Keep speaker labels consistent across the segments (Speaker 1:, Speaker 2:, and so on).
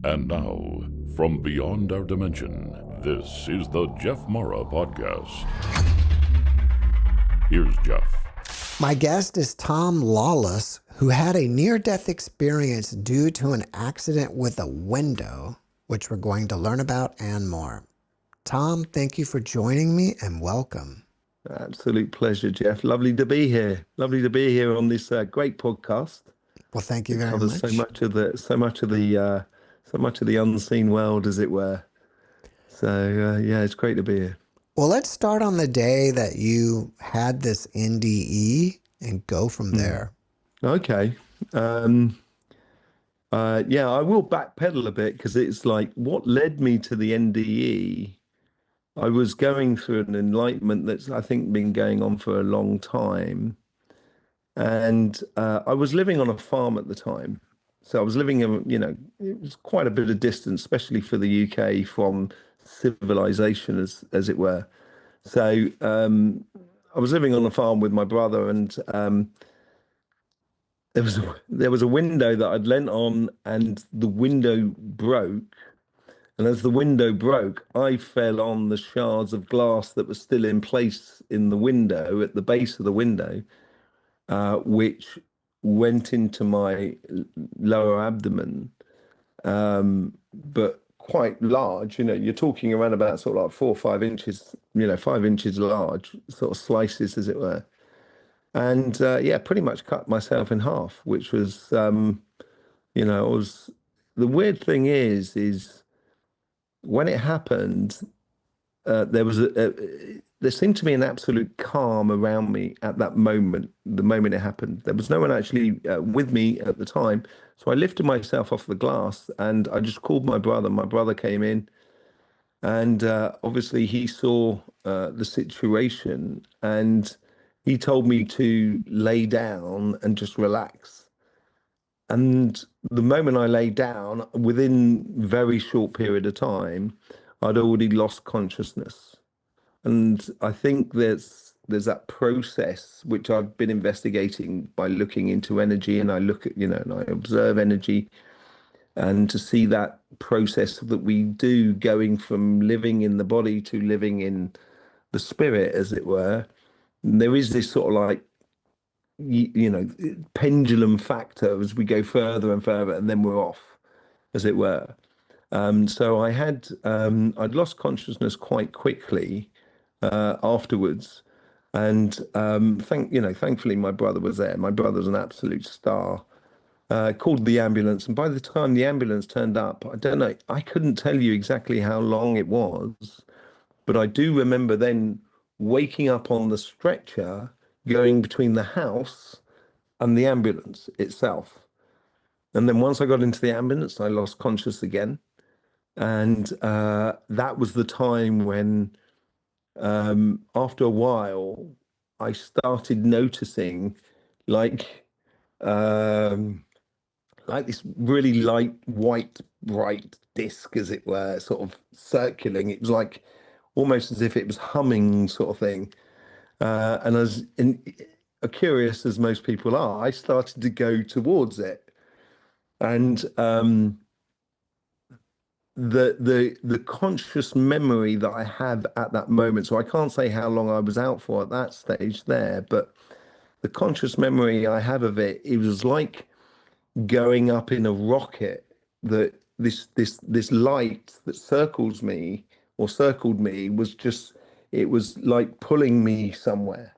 Speaker 1: And now, from beyond our dimension, this is the JeffMara podcast. Here's Jeff.
Speaker 2: My guest is Tom Lawless, who had a near-death experience due to an accident with a window, which we're going to learn about and more. Tom, thank you for joining me and welcome.
Speaker 3: Absolute pleasure, Jeff. Lovely to be here. Lovely to be here on this great podcast.
Speaker 2: Well, thank you very
Speaker 3: covers
Speaker 2: much.
Speaker 3: so much of the unseen world, as it were. So yeah, it's great to be here.
Speaker 2: Well, let's start on the day that you had this NDE and go from there.
Speaker 3: Okay. Yeah, I will backpedal a bit because it's like what led me to the NDE. I was going through an enlightenment that's, I think, been going on for a long time. And I was living on a farm at the time. So I was living in, it was quite a bit of distance, especially for the UK from civilization, as it were. So I was living on a farm with my brother, and there was a window that I'd lent on, and the window broke. And as the window broke, I fell on the shards of glass that were still in place in the window, at the base of the window, which went into my lower abdomen, but quite large. You're talking around about sort of like 4 or 5 inches, 5 inches large, sort of slices, as it were. And yeah, pretty much cut myself in half, which was, the weird thing is when it happened, there seemed to be an absolute calm around me at that moment, the moment it happened. There was no one actually with me at the time. So I lifted myself off the glass and I just called my brother. My brother came in, and obviously he saw the situation, and he told me to lay down and just relax. And the moment I lay down, within a very short period of time, I'd already lost consciousness. And I think there's that process which I've been investigating by looking into energy, and I look at, and I observe energy, and to see that process that we do going from living in the body to living in the spirit, as it were. And there is this sort of like, pendulum factor as we go further and further, and then we're off, as it were. So I'd lost consciousness quite quickly afterwards, and thankfully my brother was there. My brother's an absolute star. Called the ambulance, and by the time the ambulance turned up, I don't know, I couldn't tell you exactly how long it was, but I do remember then waking up on the stretcher, going between the house and the ambulance itself. And then once I got into the ambulance, I lost consciousness again. And that was the time when, after a while, I started noticing like this really light, white, bright disc, as it were, sort of circling. It was like almost as if it was humming, sort of thing. And as curious as most people are, I started to go towards it. And the conscious memory that I have at that moment, so I can't say how long I was out for at that stage there, but the conscious memory I have of it, it was like going up in a rocket, that this light that circled me was just, it was like pulling me somewhere.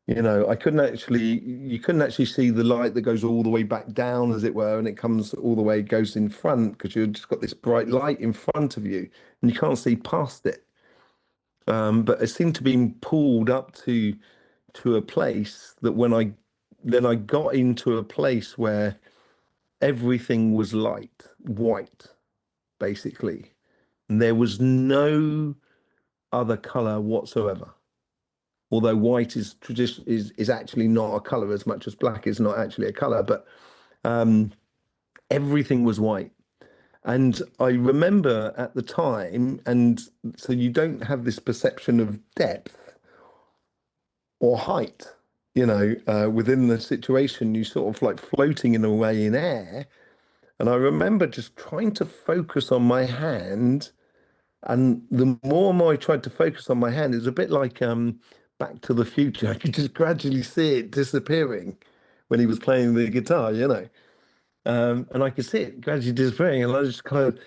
Speaker 3: You couldn't actually see the light that goes all the way back down, as it were, and it comes all the way, goes in front, because you've just got this bright light in front of you and you can't see past it. But it seemed to be pulled up to a place that when I got into a place where everything was light, white, basically. And there was no other color whatsoever. Although white is actually not a color, as much as black is not actually a color, but everything was white. And I remember at the time, and so you don't have this perception of depth or height, within the situation. You sort of like floating in a way in air, And I remember just trying to focus on my hand. And the more and more I tried to focus on my hand, it was a bit like Back to the Future. I could just gradually see it disappearing when he was playing the guitar, you know. And I could see it gradually disappearing. And I just kind of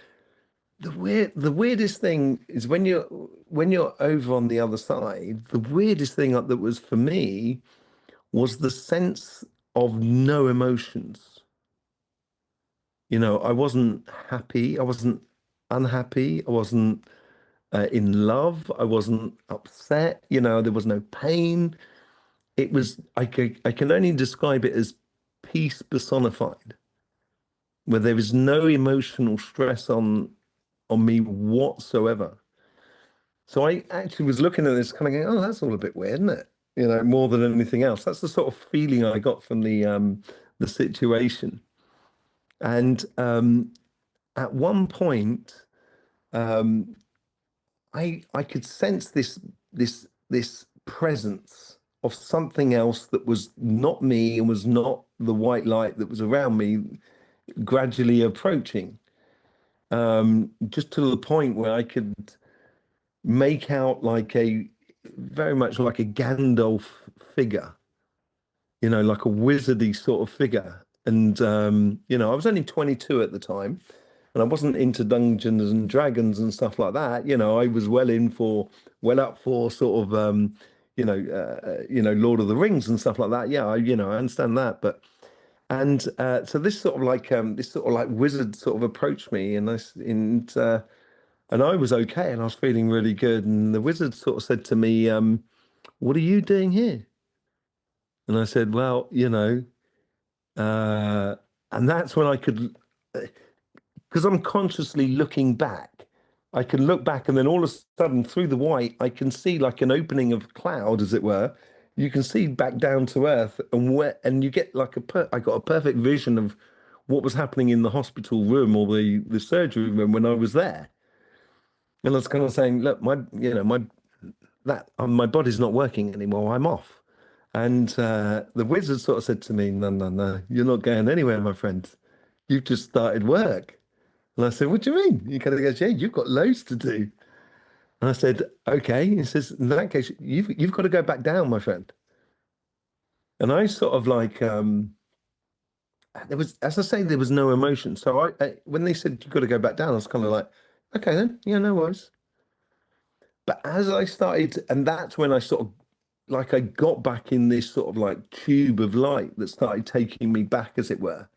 Speaker 3: the weirdest thing is when you're over on the other side, the weirdest thing that was for me was the sense of no emotions. You know, I wasn't happy, I wasn't unhappy, I wasn't in love, I wasn't upset, you know, there was no pain. It was I can only describe it as peace personified, where there is no emotional stress on me whatsoever. So I actually was looking at this kind of going, oh, that's all a bit weird, isn't it? You know, more than anything else. That's the sort of feeling I got from the situation. And at one point, um, I could sense this presence of something else that was not me and was not the white light that was around me gradually approaching, just to the point where I could make out like a very much like a Gandalf figure, you know, like a wizardy sort of figure. And you know, I was only 22 at the time, and I wasn't into Dungeons and Dragons and stuff like that. You know, I was well up for sort of you know, Lord of the Rings and stuff like that. Yeah, you know, I understand that, but and so this sort of like wizard sort of approached me, and I was okay, and I was feeling really good. And the wizard sort of said to me, "What are you doing here?" And I said, "Well, you know," uh, and that's when I could, because I'm consciously looking back. I can look back, and then all of a sudden, through the white, I can see like an opening of cloud, as it were. You can see back down to earth, and you get like I got a perfect vision of what was happening in the hospital room or the surgery room when I was there. And I was kind of saying, look, my body's not working anymore. I'm off. And the wizard sort of said to me, no, no, no, you're not going anywhere, my friend. You've just started work. And I said, what do you mean? He kind of goes, yeah, you've got loads to do. And I said, okay. He says, in that case, you've got to go back down, my friend. And I sort of like there was, as I say, there was no emotion. So when they said you've got to go back down, I was kind of like, okay then, yeah, no worries. But as I started, and that's when I sort of like I got back in this sort of like tube of light that started taking me back, as it were.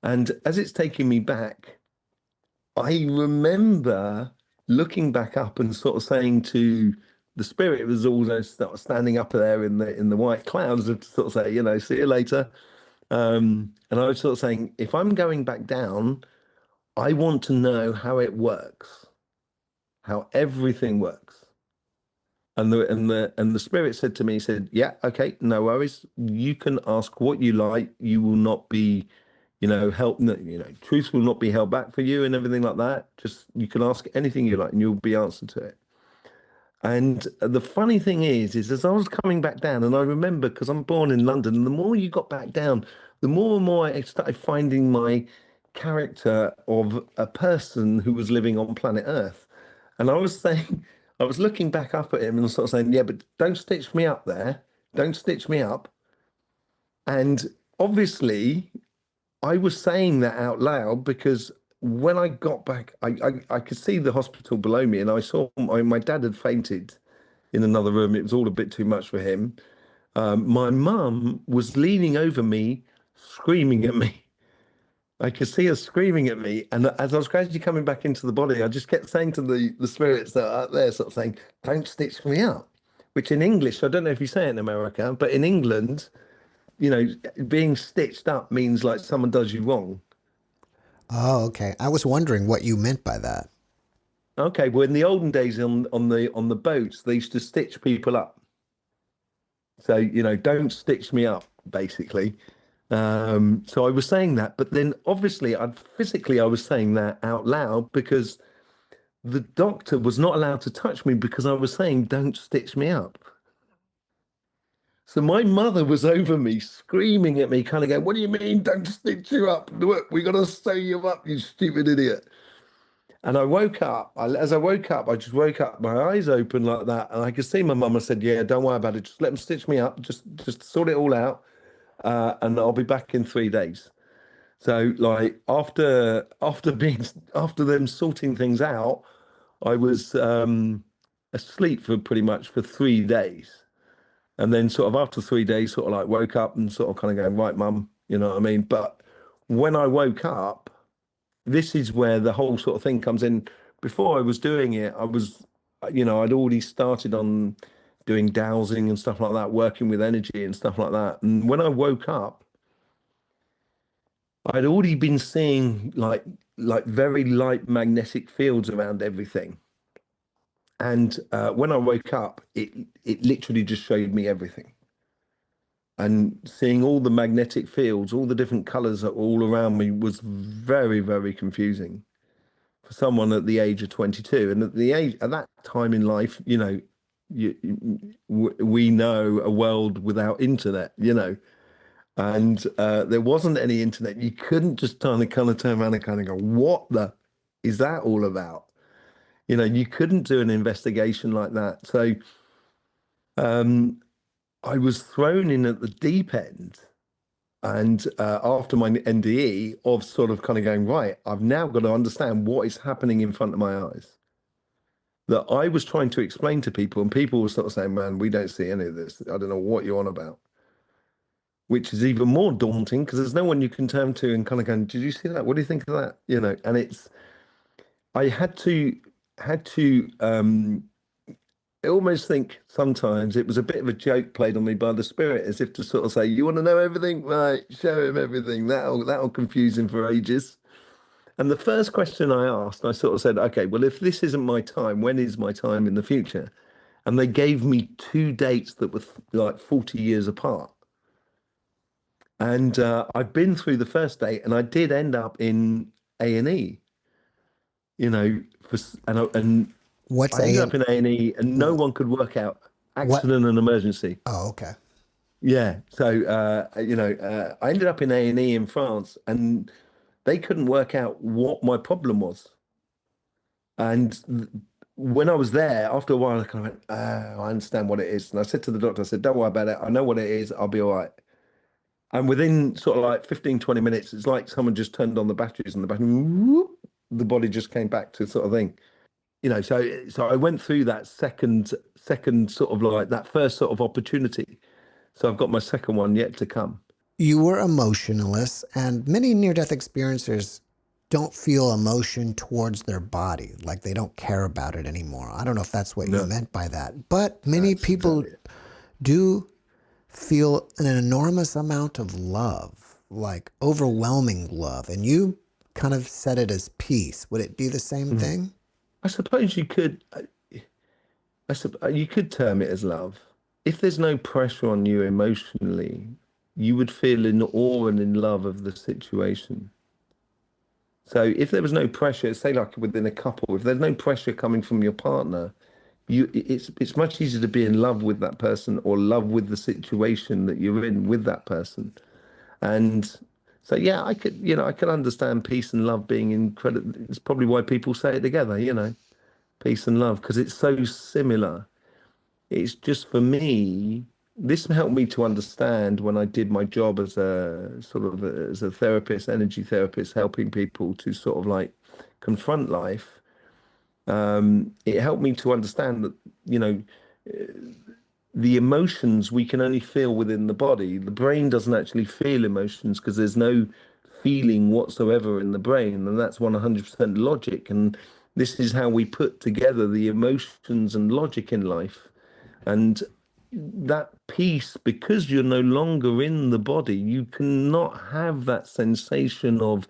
Speaker 3: And as it's taking me back, I remember looking back up and sort of saying to the spirit, it was almost sort of standing up there in the white clouds, to sort of say, you know, see you later. And I was sort of saying, if I'm going back down, I want to know how it works, how everything works. And the spirit said to me, he said, yeah, okay, no worries. You can ask what you like. You will not be, you know, truth will not be held back for you and everything like that. Just you can ask anything you like and you'll be answered to it. And the funny thing is as I was coming back down, and I remember because I'm born in London, and the more you got back down, the more and more I started finding my character of a person who was living on planet Earth. And I was saying, I was looking back up at him and sort of saying, yeah, but don't stitch me up there. Don't stitch me up. And obviously, I was saying that out loud because when I got back, I could see the hospital below me, and I saw my dad had fainted in another room. It was all a bit too much for him. My mum was leaning over me, screaming at me. I could see her screaming at me. And as I was gradually coming back into the body, I just kept saying to the spirits that are up there, sort of saying, don't stitch me up. Which in English, I don't know if you say it in America, but in England, you know, being stitched up means like someone does you wrong.
Speaker 2: Oh, okay. I was wondering what you meant by that.
Speaker 3: Okay, well, in the olden days on the boats, they used to stitch people up. So, you know, don't stitch me up, basically. So I was saying that, but then obviously I was saying that out loud because the doctor was not allowed to touch me because I was saying, don't stitch me up. So my mother was over me, screaming at me, kind of going, "What do you mean? Don't stitch you up? Look, we got to sew you up, you stupid idiot." And I woke up. As I woke up, I just woke up, my eyes open like that, and I could see my mum. I said, "Yeah, don't worry about it. Just let them stitch me up. Just sort it all out, and I'll be back in 3 days." So, like after them sorting things out, I was asleep for pretty much for 3 days. And then sort of after 3 days, sort of like woke up and sort of kind of going, right, mum, you know what I mean? But when I woke up, this is where the whole sort of thing comes in. Before I was doing it, I'd already started on doing dowsing and stuff like that, working with energy and stuff like that. And when I woke up, I'd already been seeing like very light magnetic fields around everything. And when I woke up, it literally just showed me everything. And seeing all the magnetic fields, all the different colors that were all around me was very, very confusing for someone at the age of 22. And at that time in life, we know a world without internet, and there wasn't any internet. You couldn't just kind of turn around and kind of go, "What the is that all about?" You couldn't do an investigation like that. So um, I was thrown in at the deep end. And after my NDE, of sort of kind of going, right, I've now got to understand what is happening in front of my eyes. That I was trying to explain to people, and people were sort of saying, "Man, we don't see any of this. I don't know what you're on about." Which is even more daunting because there's no one you can turn to and kind of going, "Did you see that? What do you think of that?" And I had to I almost think sometimes it was a bit of a joke played on me by the spirit, as if to sort of say, "You want to know everything? Right, show him everything. That'll confuse him for ages." And the first question I asked, I sort of said, "Okay, well, if this isn't my time, when is my time in the future?" And they gave me two dates that were like 40 years apart. And I've been through the first date, and I did end up in A&E, you know, for, and
Speaker 2: What's
Speaker 3: I ended
Speaker 2: A
Speaker 3: up in A&E, and no one could work out
Speaker 2: what?
Speaker 3: accident and emergency.
Speaker 2: Oh, okay.
Speaker 3: Yeah. So, I ended up in A&E in France, and they couldn't work out what my problem was. And when I was there, after a while, I kind of went, I understand what it is. And I said to the doctor, I said, "Don't worry about it. I know what it is. I'll be all right." And within sort of like 15, 20 minutes, it's like someone just turned on the batteries and the battery, whoop, the body just came back to sort of thing. So I went through that second sort of like that first sort of opportunity. So I've got my second one yet to come.
Speaker 2: You were emotionless, and many near-death experiencers don't feel emotion towards their body, like they don't care about it anymore. I don't know if that's what you
Speaker 3: No,
Speaker 2: meant by that, but many
Speaker 3: that's
Speaker 2: people
Speaker 3: exactly it.
Speaker 2: do feel an enormous amount of love, like overwhelming love, and you kind of said it as peace. Would it be the same
Speaker 3: Mm.
Speaker 2: thing?
Speaker 3: I suppose you could term it as love. If there's no pressure on you emotionally, you would feel in awe and in love of the situation. So if there was no pressure, say like within a couple, if there's no pressure coming from your partner, it's much easier to be in love with that person or love with the situation that you're in with that person. And so yeah, I can understand peace and love being incredible. It's probably why people say it together, peace and love, because it's so similar. It's just for me, this helped me to understand when I did my job as a sort of as a therapist, energy therapist, helping people to sort of like confront life. It helped me to understand that, you know, the emotions we can only feel within the body. The brain doesn't actually feel emotions because there's no feeling whatsoever in the brain, and that's 100% logic. And this is how we put together the emotions and logic in life. And that peace, because you're no longer in the body, you cannot have that sensation of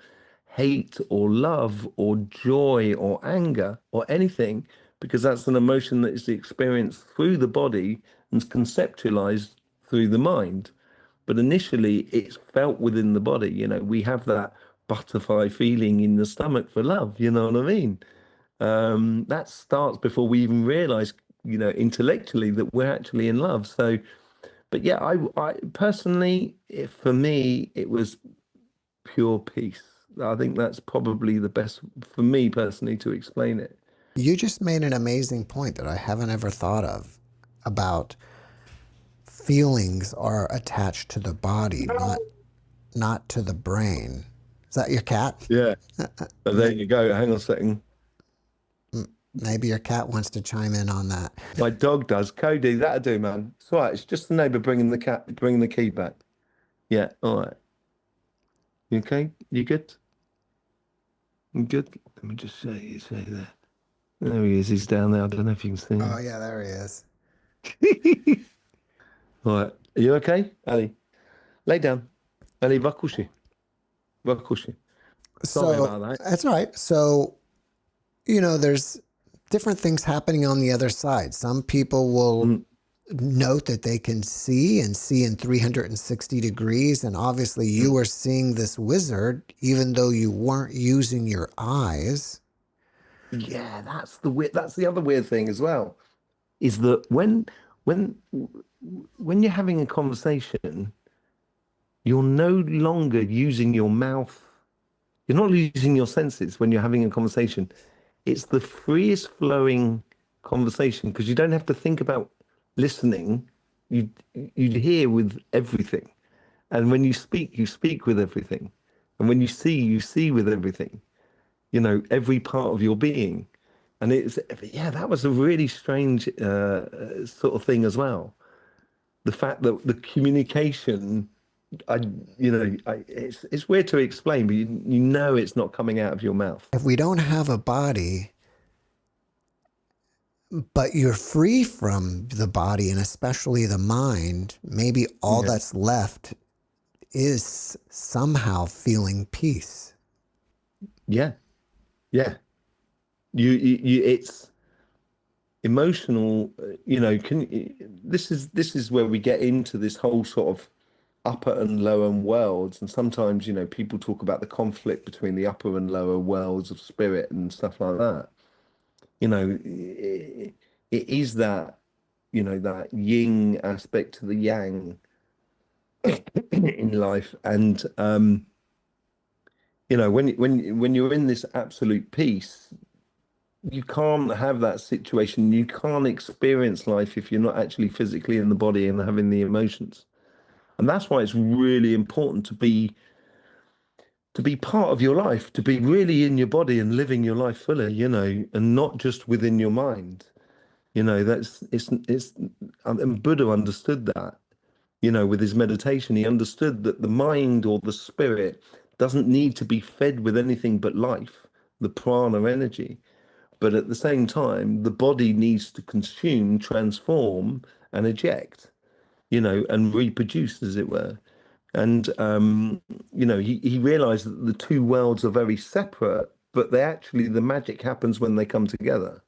Speaker 3: hate or love or joy or anger or anything, because that's an emotion that is experienced through the body and conceptualized through the mind. But initially, it's felt within the body. We have that butterfly feeling in the stomach for love. You know what I mean? That starts before we even realize, intellectually that we're actually in love. So But yeah, I personally, for me, it was pure peace. I think that's probably the best for me personally to explain it.
Speaker 2: You just made an amazing point that I haven't ever thought of about feelings are attached to the body, not to the brain. Is that your cat?
Speaker 3: Yeah. But there you go. Hang on a second.
Speaker 2: Maybe your cat wants to chime in on that.
Speaker 3: My dog does. Cody, that'll do, man. It's all right. It's just the neighbor bringing the key back. Yeah. All right. You okay? You good? You good? Let me just say there. There he is. He's down there. I don't know if you can see
Speaker 2: Oh
Speaker 3: him.
Speaker 2: yeah, there he is.
Speaker 3: All right. Are you okay, Ali? Lay down. Ali, va coucher. Va coucher. Sorry
Speaker 2: So
Speaker 3: about that.
Speaker 2: that's all right. So, there's different things happening on the other side. Some people will
Speaker 3: Mm,
Speaker 2: note that they can see and see in 360 degrees. And obviously, you
Speaker 3: mm.
Speaker 2: were seeing this wizard, even though you weren't using your eyes.
Speaker 3: Yeah, that's the other weird thing as well. Is that when when you're having a conversation, you're no longer using your mouth. You're not using your senses when you're having a conversation. It's the freest flowing conversation because you don't have to think about listening. You you hear with everything. And when you speak with everything. And when you see with everything, every part of your being. And yeah, that was a really strange sort of thing as well. The fact that the communication, I, it's weird to explain, but you know it's not coming out of your mouth.
Speaker 2: If we don't have a body, but you're free from the body and especially the mind, maybe all
Speaker 3: Yeah.
Speaker 2: that's left is somehow feeling peace.
Speaker 3: Yeah. Yeah. It's emotional, this is where we get into this whole sort of upper and lower worlds. And sometimes, people talk about the conflict between the upper and lower worlds of spirit and stuff like that. It is that, that yin aspect to the yang in life. And when you're in this absolute peace, you can't have that situation. You can't experience life if you're not actually physically in the body and having the emotions. And that's why it's really important to be part of your life, to be really in your body and living your life fully, and not just within your mind. That's it's and Buddha understood that, with his meditation. He understood that the mind or the spirit doesn't need to be fed with anything but life, the prana energy. But at the same time, the body needs to consume, transform, and eject, and reproduce, as it were. And he realized that the two worlds are very separate, but the magic happens when they come together.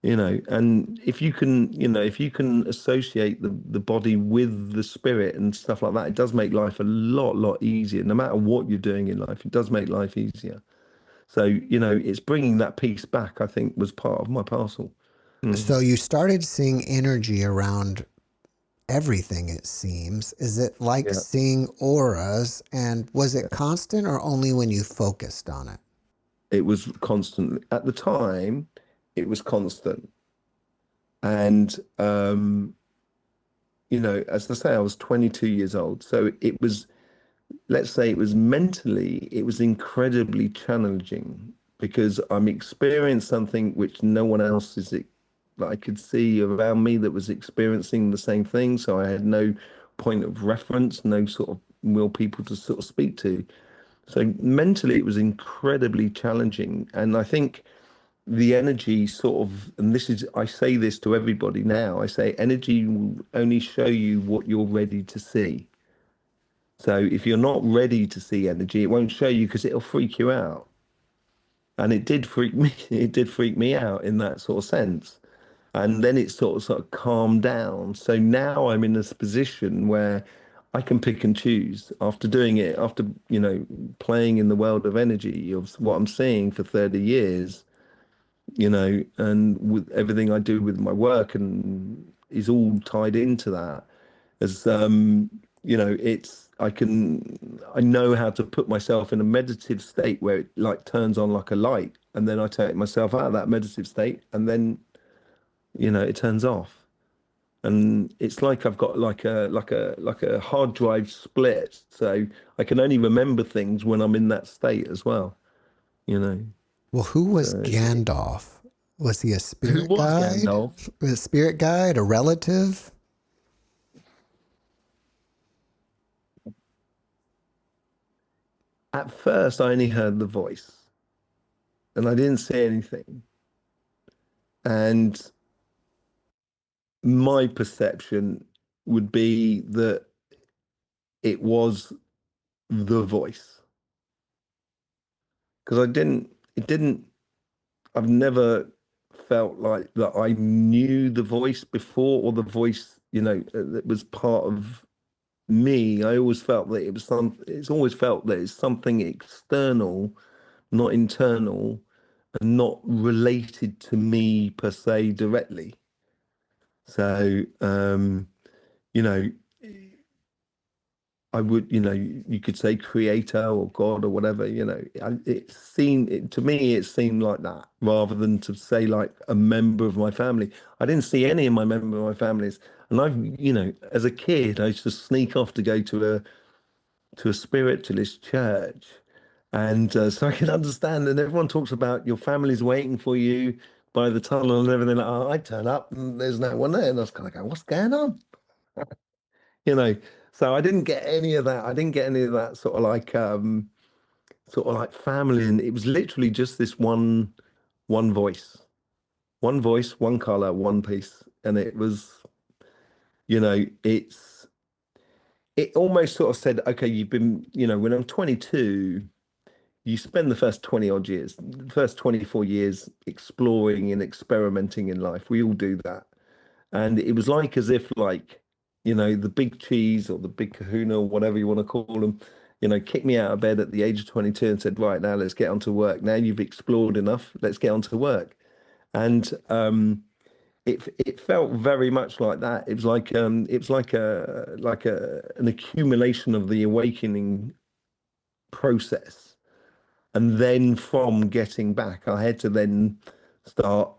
Speaker 3: And if you can associate the body with the spirit and stuff like that, it does make life a lot easier. No matter what you're doing in life, it does make life easier. So, it's bringing that piece back, I think, was part of my parcel. Mm.
Speaker 2: So you started seeing energy around everything, it seems. Is it like
Speaker 3: Yeah.
Speaker 2: seeing auras? And was it
Speaker 3: Yeah.
Speaker 2: constant or only when you focused on it?
Speaker 3: It was constant. At the time, it was constant. And, as I say, I was 22 years old. So it was, let's say it was mentally, it was incredibly challenging because I'm experiencing something which no one else that I could see around me that was experiencing the same thing. So I had no point of reference, no sort of real people to sort of speak to. So mentally, it was incredibly challenging. And I think the energy sort of, and I say this to everybody now, I say energy will only show you what you're ready to see. So if you're not ready to see energy, it won't show you because it'll freak you out. And it did freak me, it did freak me out in that sort of sense. And then it sort of calmed down. So now I'm in this position where I can pick and choose after doing it, after, playing in the world of energy of what I'm seeing for 30 years, and with everything I do with my work and is all tied into that. as I know how to put myself in a meditative state where it like turns on like a light, and then I take myself out of that meditative state, and then it turns off. And it's like I've got like a hard drive split, so I can only remember things when I'm in that state as well. You know,
Speaker 2: Well, who was
Speaker 3: so
Speaker 2: Gandalf? Was he a
Speaker 3: who
Speaker 2: spirit
Speaker 3: was
Speaker 2: guide?
Speaker 3: Gandalf?
Speaker 2: A spirit guide, a relative?
Speaker 3: At first, I only heard the voice, and I didn't see anything. And my perception would be that it was the voice, because I've never felt like that I knew the voice before, or the voice, that was part of me. I always felt that it's always felt that it's something external, not internal, and not related to me per se directly. So, you know, I would, you could say creator or God or whatever, to me, it seemed like that rather than to say like a member of my family. I didn't see any of my member of my families. And as a kid, I used to sneak off to go to a spiritualist church. And so I can understand. And everyone talks about your family's waiting for you by the tunnel and everything. Like, oh, I turn up and there's no one there. And I was kind of going, what's going on? you know. So I didn't get any of that. I didn't get any of that sort of like family. And it was literally just this one voice, one color, one piece. And it was, it almost sort of said, okay, you've been, when I'm 22, you spend the first 20 odd years, the first 24 years exploring and experimenting in life. We all do that. And it was like as if like, the big cheese or the big kahuna or whatever you want to call them, kicked me out of bed at the age of 22 and said, right, now let's get on to work. Now you've explored enough, let's get on to work. And it felt very much like that. It was like an accumulation of the awakening process. And then from getting back, I had to then start,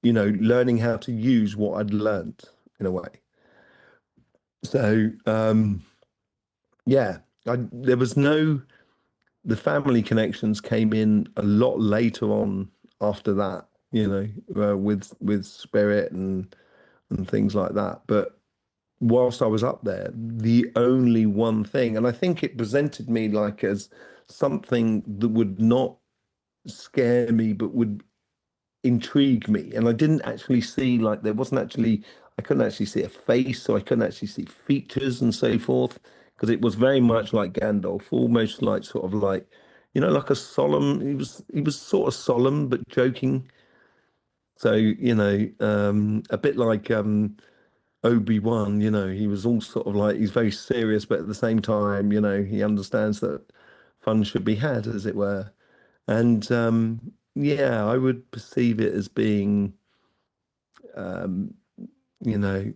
Speaker 3: learning how to use what I'd learned in a way. So, yeah, there was the family connections came in a lot later on after that, with spirit and things like that. But whilst I was up there, the only one thing, and I think it presented me like as something that would not scare me, but would intrigue me. And I didn't actually see like I couldn't actually see a face, so I couldn't actually see features and so forth, because it was very much like Gandalf, almost like sort of like, like a solemn. He was sort of solemn but joking. So, a bit like Obi-Wan, he was all sort of like he's very serious, but at the same time, he understands that fun should be had, as it were. And yeah, I would perceive it as being, um, you know,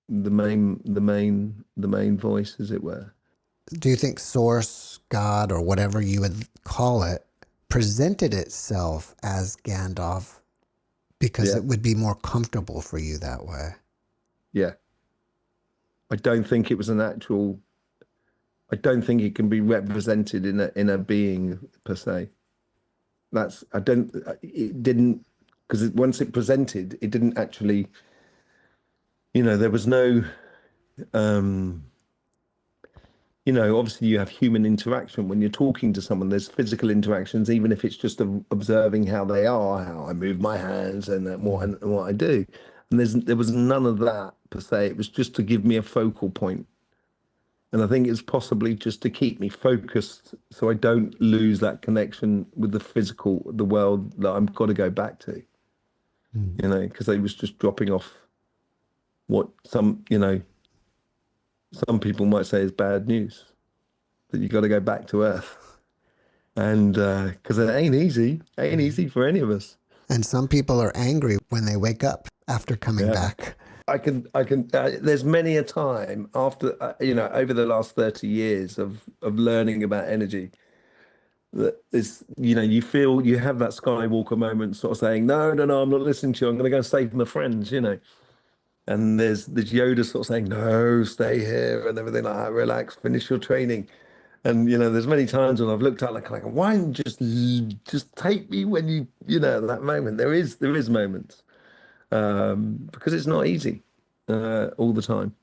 Speaker 3: the main voice, as it were.
Speaker 2: Do you think Source, God, or whatever you would call it, presented itself as Gandalf because
Speaker 3: Yeah,
Speaker 2: it would be more comfortable for you that way?
Speaker 3: yeah. I don't think it was an actual. I don't think it can be represented in a being per se. I don't. It didn't, because once it presented, it didn't actually. There was no. Um, Obviously you have human interaction when you're talking to someone. There's physical interactions, even if it's just observing how they are, how I move my hands, and what I do. And there was none of that per se. It was just to give me a focal point. And I think it's possibly just to keep me focused so I don't lose that connection with the world that I've got to go back to,
Speaker 2: Mm.
Speaker 3: because it was just dropping off what some people might say is bad news, that you got to go back to Earth. And because it ain't easy for any of us.
Speaker 2: And some people are angry when they wake up after coming
Speaker 3: Yeah,
Speaker 2: back.
Speaker 3: there's many a time after, over the last 30 years of learning about energy that is, you feel you have that Skywalker moment sort of saying, no, no, no, I'm not listening to you. I'm going to go save my friends. And there's Yoda sort of saying, no, stay here and everything like that, relax, finish your training. And there's many times when I've looked at like, why don't you just take me when that moment. There is moments because it's not easy all the time.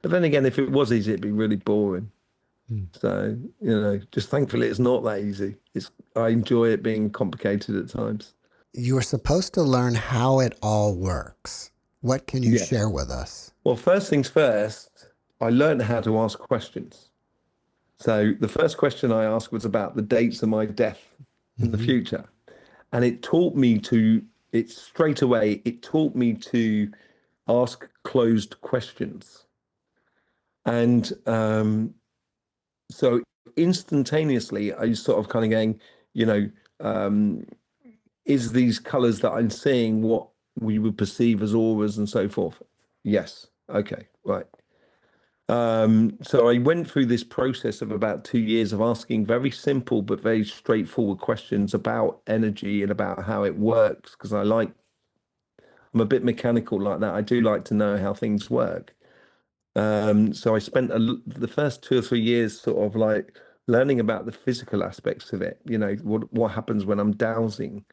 Speaker 3: But then again, if it was easy, it'd be really boring. So just thankfully it's not that easy. I enjoy it being complicated at times.
Speaker 2: You were supposed to learn how it all works. What can you
Speaker 3: Yes.
Speaker 2: share with us?
Speaker 3: Well, first things first, I learned how to ask questions. So the first question I asked was about the dates of my death in the future. And it taught me to ask closed questions. And so instantaneously, I was sort of kind of going, um, is these colors that I'm seeing what we would perceive as auras and so forth? Yes. Okay. Right. So I went through this process of about 2 years of asking very simple but very straightforward questions about energy and about how it works because I'm a bit mechanical like that. I do like to know how things work. So I spent the first 2 or 3 years sort of like learning about the physical aspects of it. What happens when I'm dowsing?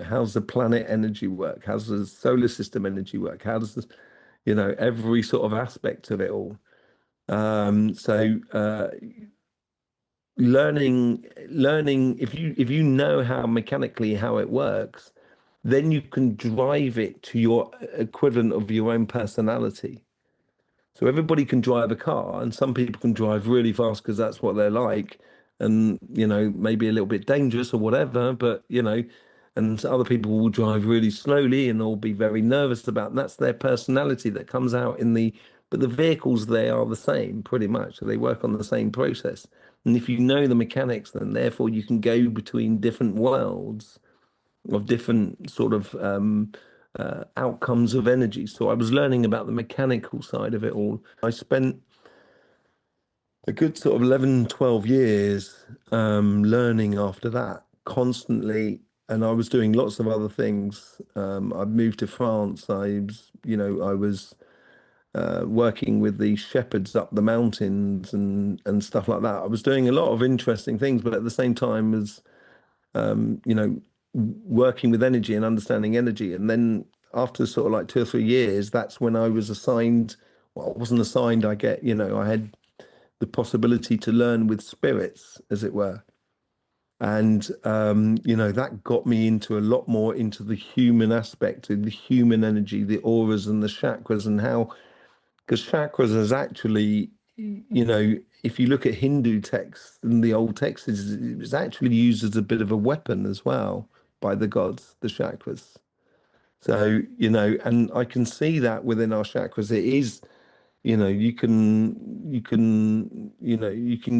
Speaker 3: How's the planet energy work? How's the solar system energy work? How does every sort of aspect of it all? So learning if you know how mechanically how it works, then you can drive it to your equivalent of your own personality. So everybody can drive a car, and some people can drive really fast because that's what they're like, and maybe a little bit dangerous or whatever. But and other people will drive really slowly and all be very nervous about. And that's their personality that comes out in the. But the vehicles they are the same pretty much. So they work on the same process. And if you know the mechanics, then therefore you can go between different worlds of different sort of outcomes of energy. So I was learning about the mechanical side of it all. I spent a good sort of 11, 12 years learning after that constantly. And I was doing lots of other things. I moved to France. I was working with the shepherds up the mountains and stuff like that. I was doing a lot of interesting things, but at the same time as you know, working with energy and understanding energy. And then after sort of like 2 or 3 years, that's when I was assigned, well, I wasn't assigned, I had the possibility to learn with spirits, as it were. And, that got me into a lot more into the human aspect, the human energy, the auras and the chakras and how, because chakras is actually, if you look at Hindu texts and the old texts, it's actually used as a bit of a weapon as well by the gods, the chakras. So, and I can see that within our chakras. It is, you can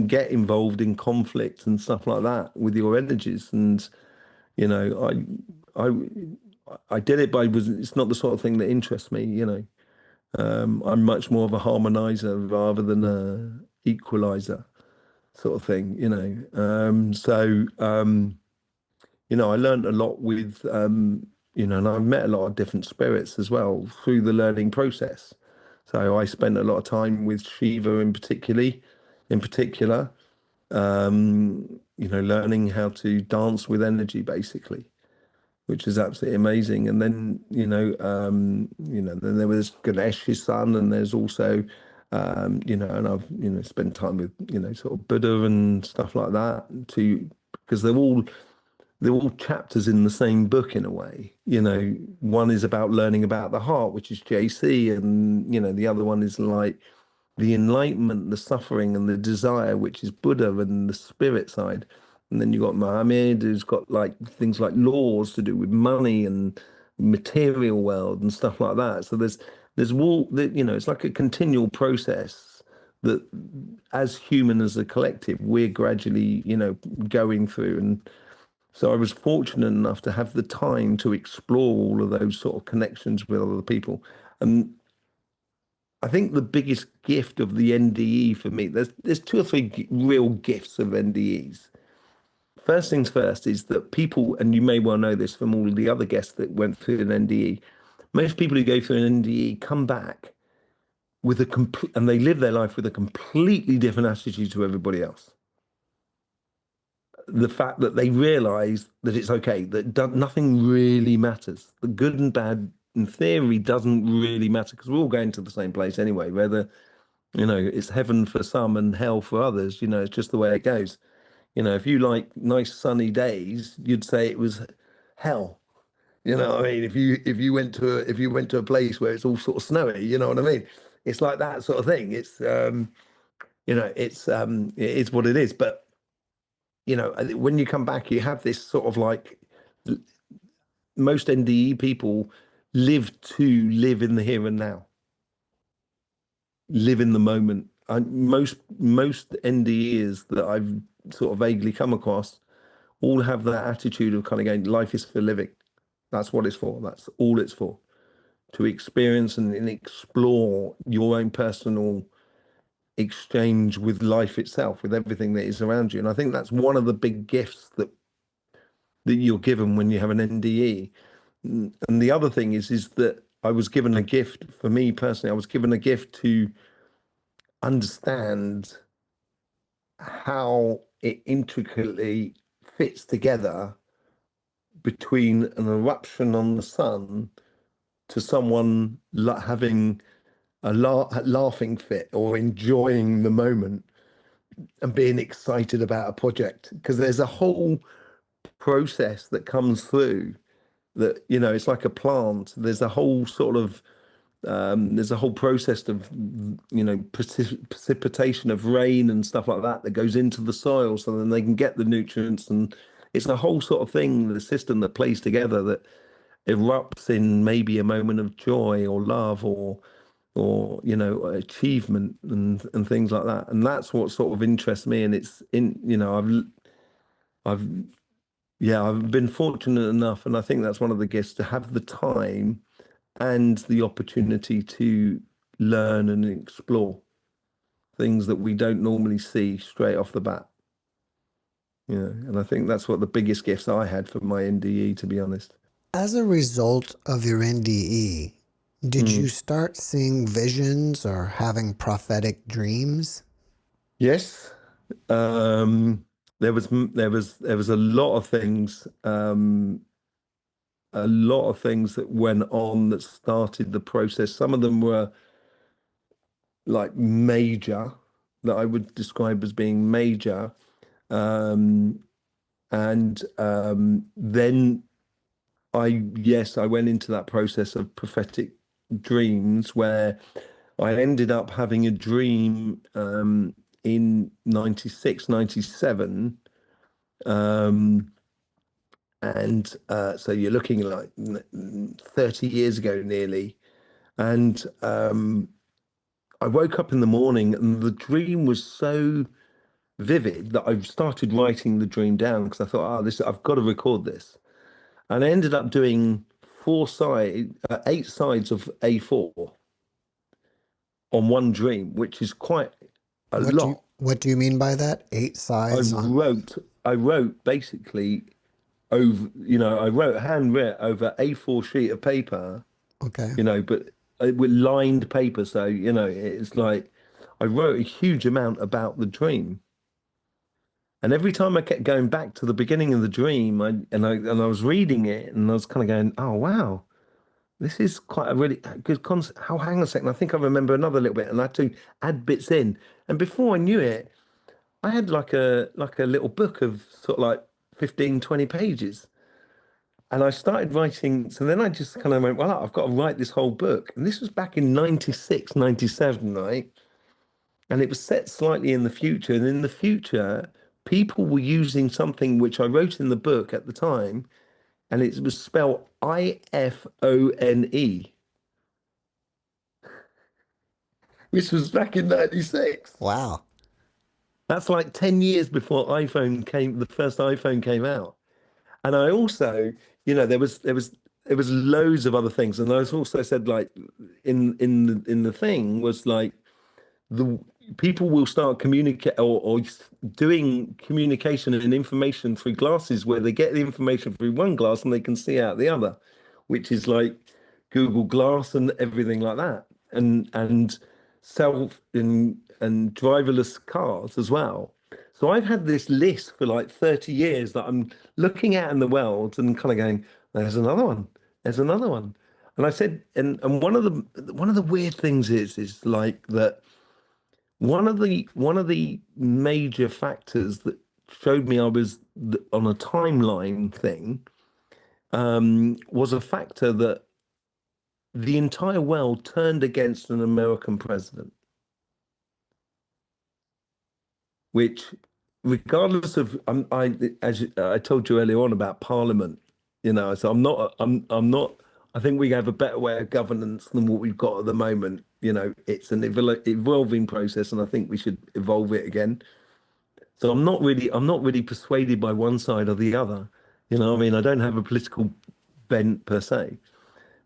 Speaker 3: get involved in conflict and stuff like that with your energies. And, you know, I, I did it, but it's not the sort of thing that interests me. I'm much more of a harmonizer rather than a equalizer sort of thing. I learned a lot with, and I've met a lot of different spirits as well through the learning process. So I spent a lot of time with Shiva in particular, learning how to dance with energy basically, which is absolutely amazing. And then, then there was Ganesh's son, and there's also, and I've, spent time with, sort of Buddha and stuff like that too, because they're all chapters in the same book in a way. One is about learning about the heart, which is JC, and, the other one is like the enlightenment, the suffering, and the desire, which is Buddha and the spirit side. And then you've got Muhammad, who's got like things like laws to do with money and material world and stuff like that. So there's all that, it's like a continual process that as human as a collective, we're gradually, going through. And so I was fortunate enough to have the time to explore all of those sort of connections with other people. And I think the biggest gift of the NDE for me, there's two or three real gifts of NDEs. First things first is that people, and you may well know this from all the other guests that went through an NDE, most people who go through an NDE come back with a complete, and they live their life with a completely different attitude to everybody else. The fact that they realize that it's okay, that nothing really matters. The good and bad, in theory, doesn't really matter because we're all going to the same place anyway, whether, it's heaven for some and hell for others, it's just the way it goes. If you like nice sunny days, you'd say it was hell. You know what I mean? If you went to a place where it's all sort of snowy, you know what I mean? It's like that sort of thing. It is what it is. But when you come back, you have this sort of like most NDE people live in the here and now, live in the moment. Most NDEs that I've sort of vaguely come across all have that attitude of kind of going, life is for living. That's what it's for. That's all it's for. To experience and explore your own personal exchange with life itself, with everything that is around you. And I think that's one of the big gifts that you're given when you have an NDE. And the other thing is that I was given a gift, for me personally, I was given a gift to understand how it intricately fits together between an eruption on the sun to someone having a laughing fit or enjoying the moment and being excited about a project, because there's a whole process that comes through that, it's like a plant. There's a whole sort of process of precipitation of rain and stuff like that goes into the soil so then they can get the nutrients, and it's a whole sort of thing, the system that plays together that erupts in maybe a moment of joy or love or achievement and things like that. And that's what sort of interests me. And it's I've been fortunate enough, and I think that's one of the gifts, to have the time and the opportunity to learn and explore things that we don't normally see straight off the bat. And I think that's what the biggest gifts I had for my NDE, to be honest.
Speaker 2: As a result of your NDE, did you start seeing visions or having prophetic dreams?
Speaker 3: Yes. There was a lot of things, that went on that started the process. Some of them were like major, that I would describe as being major. And then I went into that process of prophetic dreams where I ended up having a dream in 96, 97. So you're looking like 30 years ago nearly. And I woke up in the morning and the dream was so vivid that I started writing the dream down, because I thought, I've got to record this. And I ended up doing 8 sides of A4 on one dream, which is quite a lot.
Speaker 2: What do you mean by that? 8 sides
Speaker 3: I wrote basically over, I wrote handwritten over A4 sheet of paper.
Speaker 2: Okay.
Speaker 3: But with lined paper. So, it's like I wrote a huge amount about the dream. And every time I kept going back to the beginning of the dream, I was reading it, and I was kind of going, oh, wow, this is quite a really good concept. Hang on a second. I think I remember another little bit, and I had to add bits in. And before I knew it, I had like a little book of sort of like 15, 20 pages. And I started writing. So then I just kind of went, well, I've got to write this whole book. And this was back in 96, 97, right? And it was set slightly in the future. And in the future, people were using something which I wrote in the book at the time, and it was spelled iPhone, which was back in 96.
Speaker 2: Wow.
Speaker 3: That's like 10 years before the first iPhone came out. And I also, there was there was loads of other things, and I was also said like in the thing was like the people will start communicate or doing communication and information through glasses where they get the information through one glass and they can see out the other, which is like Google Glass and everything like that, and self and driverless cars as well. So I've had this list for like 30 years that I'm looking at in the world and kind of going, there's another one, there's another one. And I said, and one of the weird things is like that one of the major factors that showed me I was on a timeline thing was a factor that the entire world turned against an American president, which, regardless of, as I told you earlier on about Parliament, you know, so I'm not. I think we have a better way of governance than what we've got at the moment. You know, it's an evolving process, and I think we should evolve it again. So I'm not really persuaded by one side or the other. You know, I mean, I don't have a political bent per se,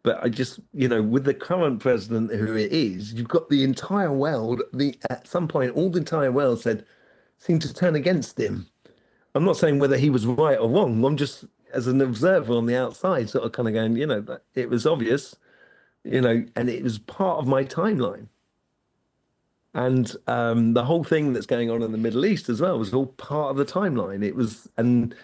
Speaker 3: but I just, you know, with the current president who it is, you've got the entire world. At some point, all the entire world seemed to turn against him. I'm not saying whether he was right or wrong. I'm just, as an observer on the outside, sort of kind of going, you know, that it was obvious, you know, and it was part of my timeline. And the whole thing that's going on in the Middle East as well was all part of the timeline. It was, and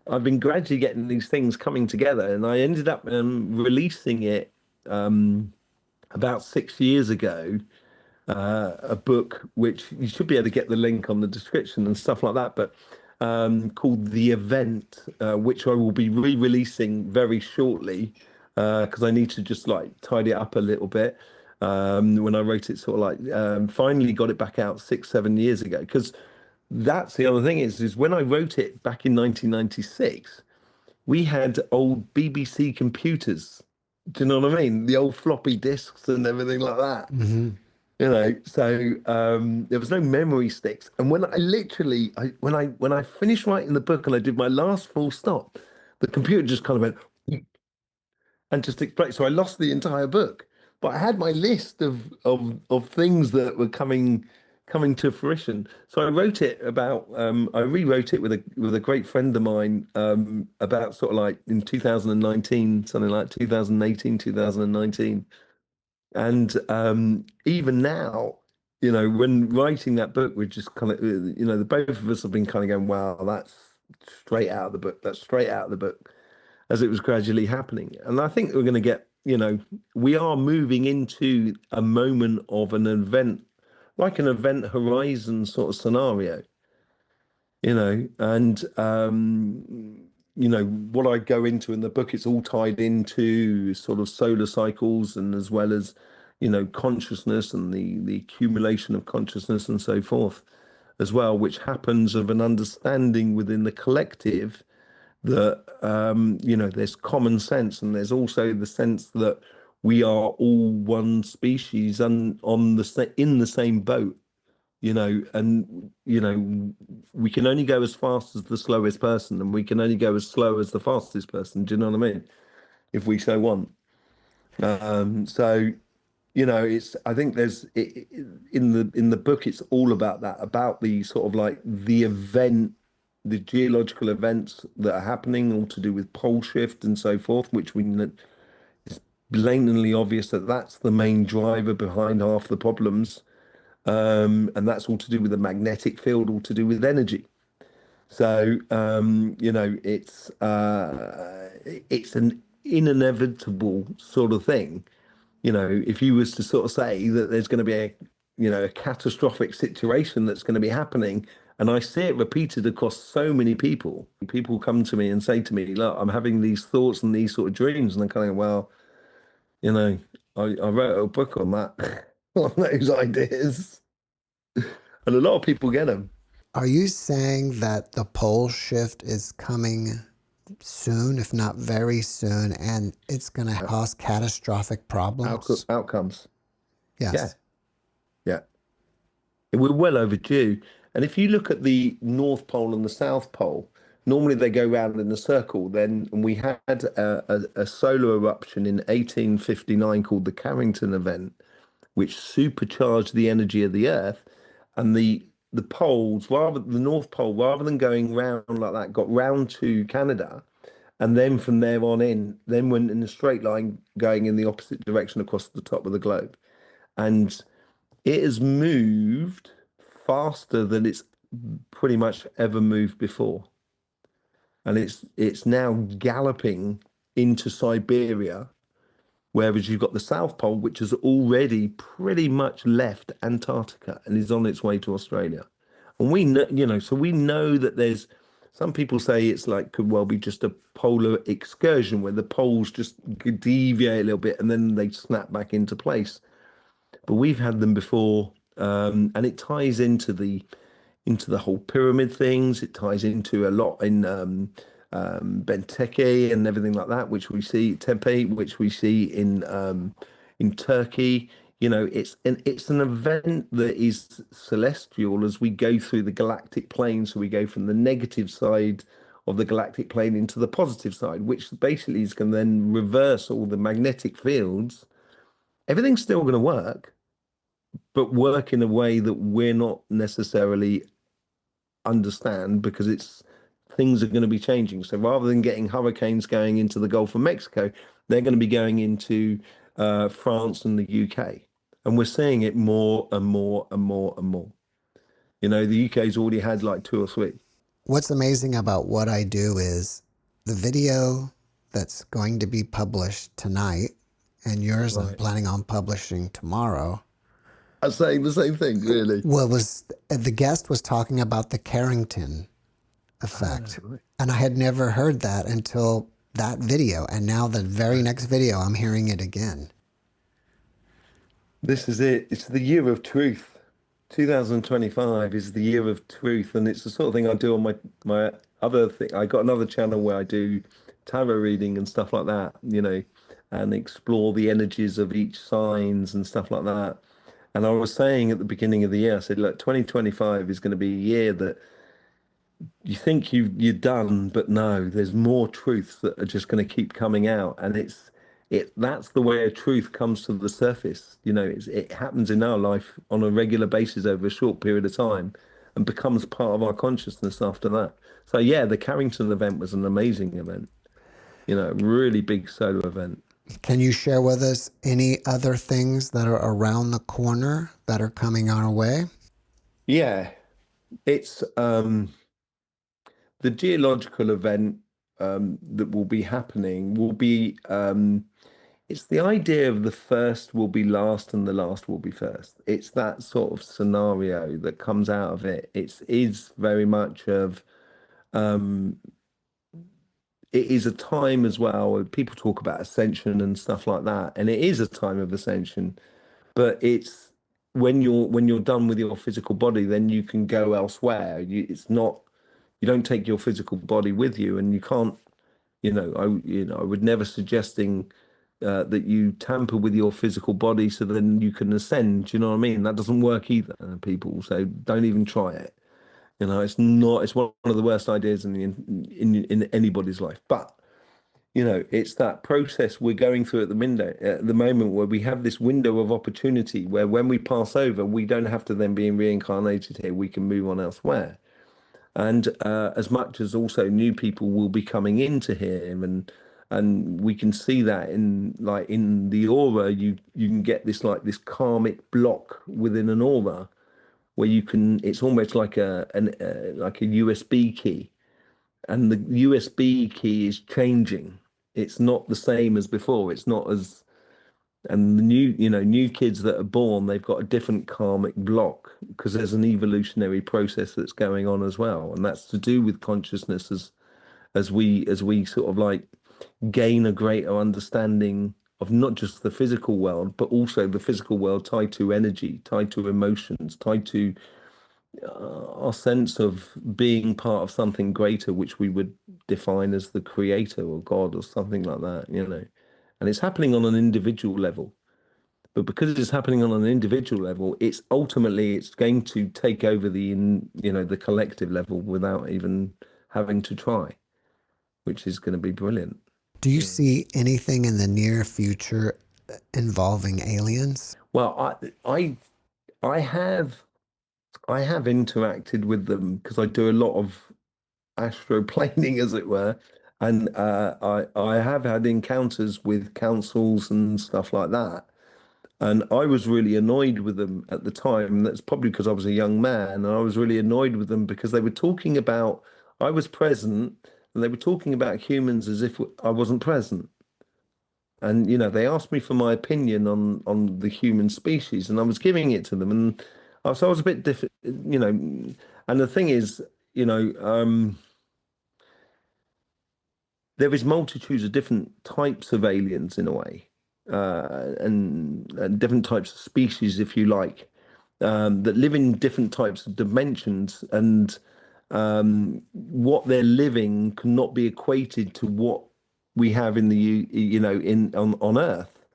Speaker 3: I've been gradually getting these things coming together, and I ended up releasing it about 6 years ago. A book which you should be able to get the link on the description and stuff like that, but called The Event, which I will be re-releasing very shortly because I need to just like tidy it up a little bit. When I wrote it, sort of like finally got it back out 6, 7 years ago. Because that's the other thing is when I wrote it back in 1996, we had old BBC computers. Do you know what I mean? The old floppy disks and everything like that. You know, so there was no memory sticks. And when I literally, when I finished writing the book and I did my last full stop, the computer just kind of went and just exploded. So I lost the entire book. But I had my list of things that were coming to fruition. So I wrote it about I rewrote it with a great friend of mine about sort of like in 2019, something like 2018, 2019. And even now, you know, when writing that book, we're just kind of, you know, the both of us have been kind of going, wow, that's straight out of the book. That's straight out of the book as it was gradually happening. And I think we're going to get, you know, we are moving into a moment of an event, like an event horizon sort of scenario, you know, and you know what I go into in the book, it's all tied into sort of solar cycles and as well as, you know, consciousness and the accumulation of consciousness and so forth as well, which happens of an understanding within the collective that you know, there's common sense and there's also the sense that we are all one species and on the in the same boat, you know, and you know, we can only go as fast as the slowest person, and we can only go as slow as the fastest person. Do you know what I mean? If we so want. So, you know, it's. I think there's in the book, it's all about that, about the sort of like the event, the geological events that are happening, all to do with pole shift and so forth, which we it's blatantly obvious that that's the main driver behind half the problems. And that's all to do with the magnetic field, all to do with energy. So you know, it's an inevitable sort of thing. You know, if you was to sort of say that there's going to be a, you know, a catastrophic situation that's going to be happening, and I see it repeated across so many people. People come to me and say to me, "Look, I'm having these thoughts and these sort of dreams," and I'm kind of, well, you know, I wrote a book on that, on those ideas. And a lot of people get them.
Speaker 2: Are you saying that the pole shift is coming soon, if not very soon, and it's going to cause catastrophic problems?
Speaker 3: Outcomes. Yeah,
Speaker 2: Yes.
Speaker 3: yeah. We're well overdue. And if you look at the North Pole and the South Pole, normally they go round in a circle. Then and we had a solar eruption in 1859 called the Carrington event, which supercharged the energy of the Earth, and the poles, rather the North Pole, rather than going round like that, got round to Canada, and then from there on in, then went in a straight line going in the opposite direction across the top of the globe, and it has moved faster than it's pretty much ever moved before, and it's now galloping into Siberia. Whereas you've got the South Pole, which has already pretty much left Antarctica and is on its way to Australia. And we know, so we know that there's some people say it's like could well be just a polar excursion where the poles just deviate a little bit and then they snap back into place. But we've had them before, and it ties into the whole pyramid things. It ties into a lot in Benteke and everything like that, which we see Tempe, which we see in Turkey. It's an event that is celestial as we go through the galactic plane. So we go from the negative side of the galactic plane into the positive side, which basically is going to then reverse all the magnetic fields. Everything's still going to work, but work in a way that we're not necessarily understand because it's things are going to be changing. So rather than getting hurricanes going into the Gulf of Mexico, they're going to be going into France and the UK. And we're seeing it more and more and more and more. The UK's already had like two or three.
Speaker 2: What's amazing about what I do is the video that's going to be published tonight and yours I'm
Speaker 3: Right.
Speaker 2: planning on publishing tomorrow.
Speaker 3: I'm saying the same thing, really.
Speaker 2: Well, the guest was talking about the Carrington effect.
Speaker 3: Right.
Speaker 2: And I had never heard that until that video. And now the very next video, I'm hearing it again.
Speaker 3: This is it. It's the year of truth. 2025 is the year of truth, and it's the sort of thing I do on my other thing. I got another channel where I do tarot reading and stuff like that, and explore the energies of each signs and stuff like that. And I was saying at the beginning of the year, I said, look, 2025 is going to be a year that you think you're done, but no, there's more truths that are just going to keep coming out, and that's the way a truth comes to the surface. It happens in our life on a regular basis over a short period of time, and becomes part of our consciousness after that. So yeah, the Carrington event was an amazing event. A really big solar event.
Speaker 2: Can you share with us any other things that are around the corner that are coming our way?
Speaker 3: Yeah, it's the geological event that will be happening will be it's the idea of the first will be last and the last will be first. It's that sort of scenario that comes out of it. It is very much of it is a time as well where people talk about ascension and stuff like that, and it is a time of ascension, but it's when you're done with your physical body, then you can go elsewhere. It's not you don't take your physical body with you, and you can't. I would never suggesting that you tamper with your physical body so then you can ascend. Do you know what I mean? That doesn't work either. People say don't even try it. It's not. It's one of the worst ideas in anybody's life. But it's that process we're going through at the moment where we have this window of opportunity where when we pass over, we don't have to then be reincarnated here. We can move on elsewhere. And as much as also new people will be coming into here, and we can see that in the aura, you can get this karmic block within an aura where it's almost like like a USB key, and the USB key is changing. It's not the same as before. It's not as and the new kids that are born, they've got a different karmic block because there's an evolutionary process that's going on as well, and that's to do with consciousness as we sort of like gain a greater understanding of not just the physical world, but also the physical world tied to energy, tied to emotions, tied to our sense of being part of something greater, which we would define as the creator or God or something like that. And it's happening on an individual level. But because it's happening on an individual level, it's going to take over the collective level without even having to try, which is going to be brilliant.
Speaker 2: Do you see anything in the near future involving aliens?
Speaker 3: Well, I have interacted with them because I do a lot of astroplaning, as it were, and I have had encounters with councils and stuff like that. And I was really annoyed with them at the time. That's probably because I was a young man, and I was really annoyed with them because they were talking about, I was present, and they were talking about humans as if I wasn't present. And they asked me for my opinion on the human species, and I was giving it to them, and so I was a bit different, And the thing is, you know, um, there is multitudes of different types of aliens in a way, and different types of species, if you like, that live in different types of dimensions, and what they're living cannot be equated to what we have in the in on Earth.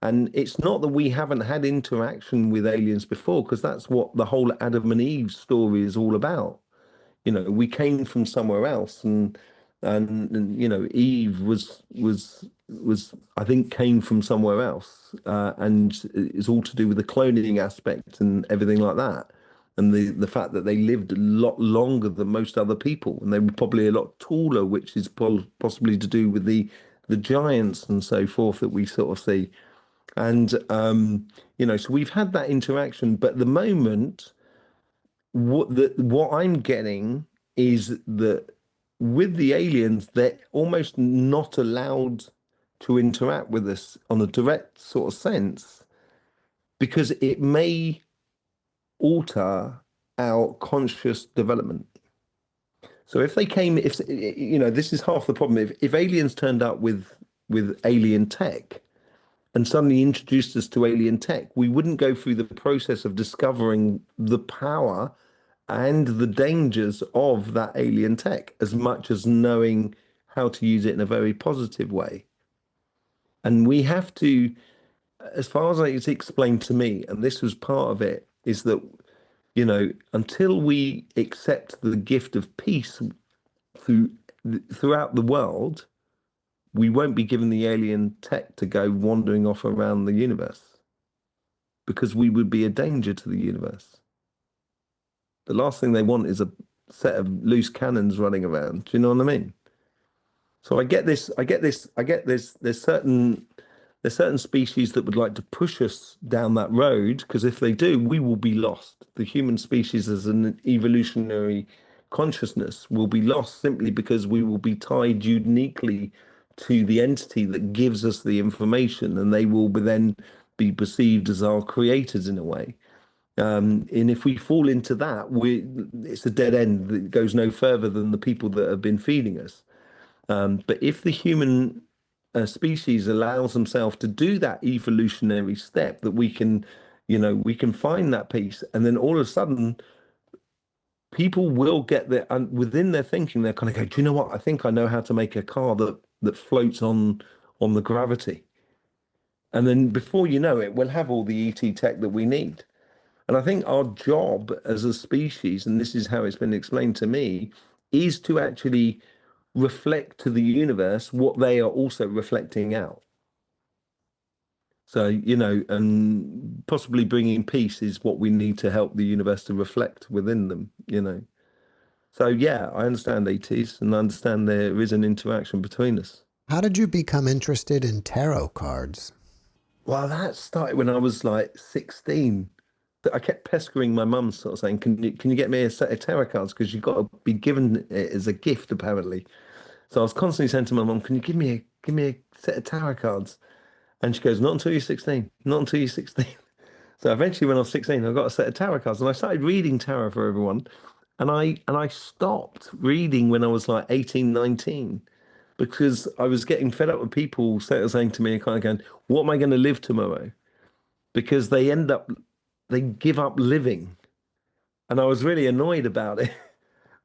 Speaker 3: And it's not that we haven't had interaction with aliens before, because that's what the whole Adam and Eve story is all about. We came from somewhere else, and Eve was I think came from somewhere else, and it's all to do with the cloning aspect and everything like that, and the fact that they lived a lot longer than most other people, and they were probably a lot taller, which is possibly to do with the giants and so forth that we sort of see. And so we've had that interaction, but at the moment, what I'm getting is that with the aliens, they're almost not allowed to interact with us on a direct sort of sense because it may alter our conscious development. So if they came, if this is half the problem. If aliens turned up with alien tech and suddenly introduced us to alien tech, we wouldn't go through the process of discovering the power and the dangers of that alien tech as much as knowing how to use it in a very positive way. And we have to, as far as it's explained to me, and this was part of it, is that, until we accept the gift of peace throughout the world, we won't be given the alien tech to go wandering off around the universe because we would be a danger to the universe. The last thing they want is a set of loose cannons running around. Do you know what I mean? So there's certain species that would like to push us down that road, because if they do, we will be lost. The human species as an evolutionary consciousness will be lost simply because we will be tied uniquely to the entity that gives us the information, and they will then be perceived as our creators in a way. And if we fall into that, it's a dead end that goes no further than the people that have been feeding us. But if the human species allows themselves to do that evolutionary step, that we can find that peace, and then all of a sudden, people will get there, and within their thinking, they're kind of go, do you know what? I think I know how to make a car that floats on the gravity. And then before you know it, we'll have all the ET tech that we need. And I think our job as a species, and this is how it's been explained to me, is to actually reflect to the universe what they are also reflecting out. So, and possibly bringing peace is what we need to help the universe to reflect within them. So, yeah, I understand ETs, and I understand there is an interaction between us.
Speaker 2: How did you become interested in tarot cards?
Speaker 3: Well, that started when I was like 16. I kept pestering my mum, sort of saying, "Can you get me a set of tarot cards? Because you've got to be given it as a gift, apparently." So I was constantly saying to my mum, "Can you give me a set of tarot cards?" And she goes, "Not until you're 16. Not until you're 16." So eventually, when I was 16, I got a set of tarot cards, and I started reading tarot for everyone. And I stopped reading when I was like 18, 19, because I was getting fed up with people saying to me, kind of going, "What am I going to live tomorrow?" Because they give up living. And I was really annoyed about it,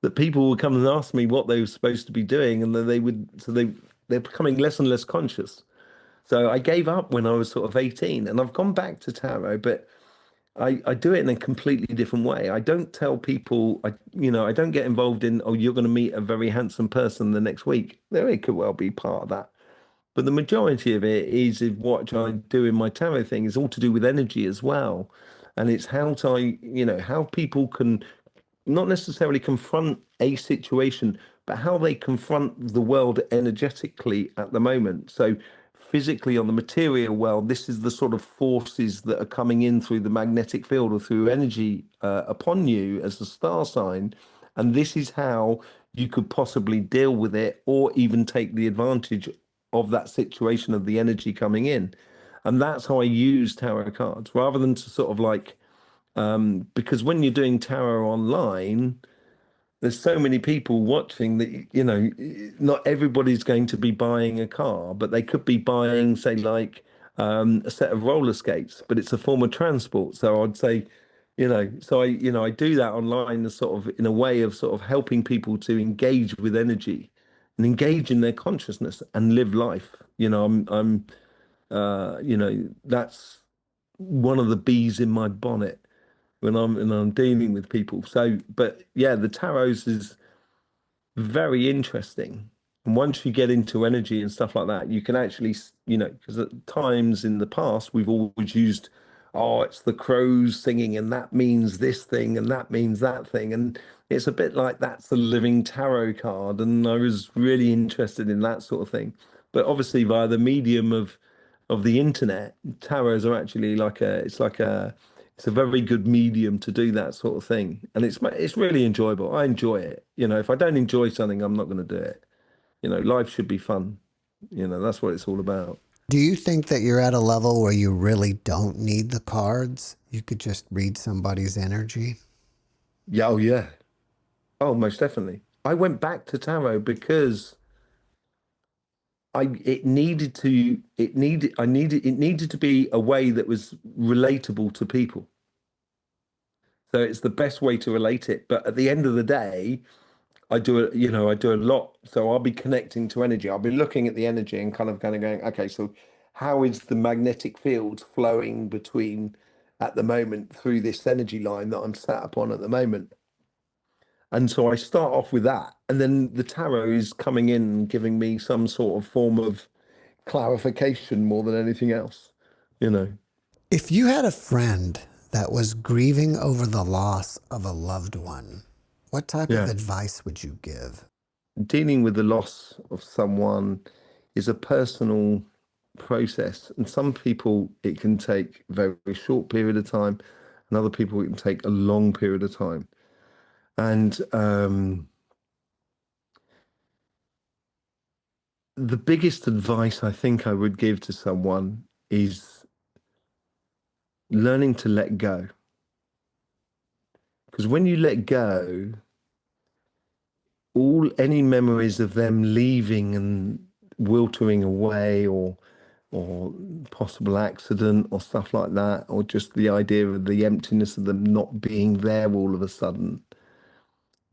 Speaker 3: that people would come and ask me what they were supposed to be doing, and then they're becoming less and less conscious. So I gave up when I was sort of 18, and I've gone back to tarot, but I do it in a completely different way. I don't tell people, I don't get involved in, oh, you're going to meet a very handsome person the next week. There, it could well be part of that. But the majority of it is what I do in my tarot thing is all to do with energy as well. And it's how people can not necessarily confront a situation, but how they confront the world energetically at the moment. So, physically on the material world, this is the sort of forces that are coming in through the magnetic field or through energy upon you as a star sign. And this is how you could possibly deal with it or even take the advantage of that situation of the energy coming in. And that's how I use tarot cards rather than to sort of like, because when you're doing tarot online, there's so many people watching that, not everybody's going to be buying a car, but they could be buying, say, like a set of roller skates, but it's a form of transport. So I'd say, I do that online as sort of in a way of sort of helping people to engage with energy and engage in their consciousness and live life. That's one of the bees in my bonnet when I'm dealing with people. So, but yeah, the tarots is very interesting. And once you get into energy and stuff like that, you can actually, because at times in the past we've always used, oh, it's the crows singing, and that means this thing, and that means that thing, and it's a bit like that's a living tarot card. And I was really interested in that sort of thing. But obviously, via the medium of the internet, tarots are actually it's a very good medium to do that sort of thing, and it's really enjoyable. I enjoy it. If I don't enjoy something, I'm not going to do it. Life should be fun. That's what it's all about.
Speaker 2: Do you think that you're at a level where you really don't need the cards? You could just read somebody's energy?
Speaker 3: Yeah, oh yeah, oh most definitely. I went back to tarot because it needed to be a way that was relatable to people. So it's the best way to relate it. But at the end of the day, I do a lot. So I'll be connecting to energy. I'll be looking at the energy and kind of going, okay, so how is the magnetic field flowing between at the moment through this energy line that I'm sat upon at the moment? And so I start off with that. And then the tarot is coming in and giving me some sort of form of clarification more than anything else, you know.
Speaker 2: If you had a friend that was grieving over the loss of a loved one, what type of
Speaker 3: Yeah.
Speaker 2: advice would you give?
Speaker 3: Dealing with the loss of someone is a personal process, and some people it can take a very short period of time, and other people it can take a long period of time. And the biggest advice I think I would give to someone is learning to let go. Because when you let go, any memories of them leaving and wiltering away, or possible accident or stuff like that, or just the idea of the emptiness of them not being there all of a sudden,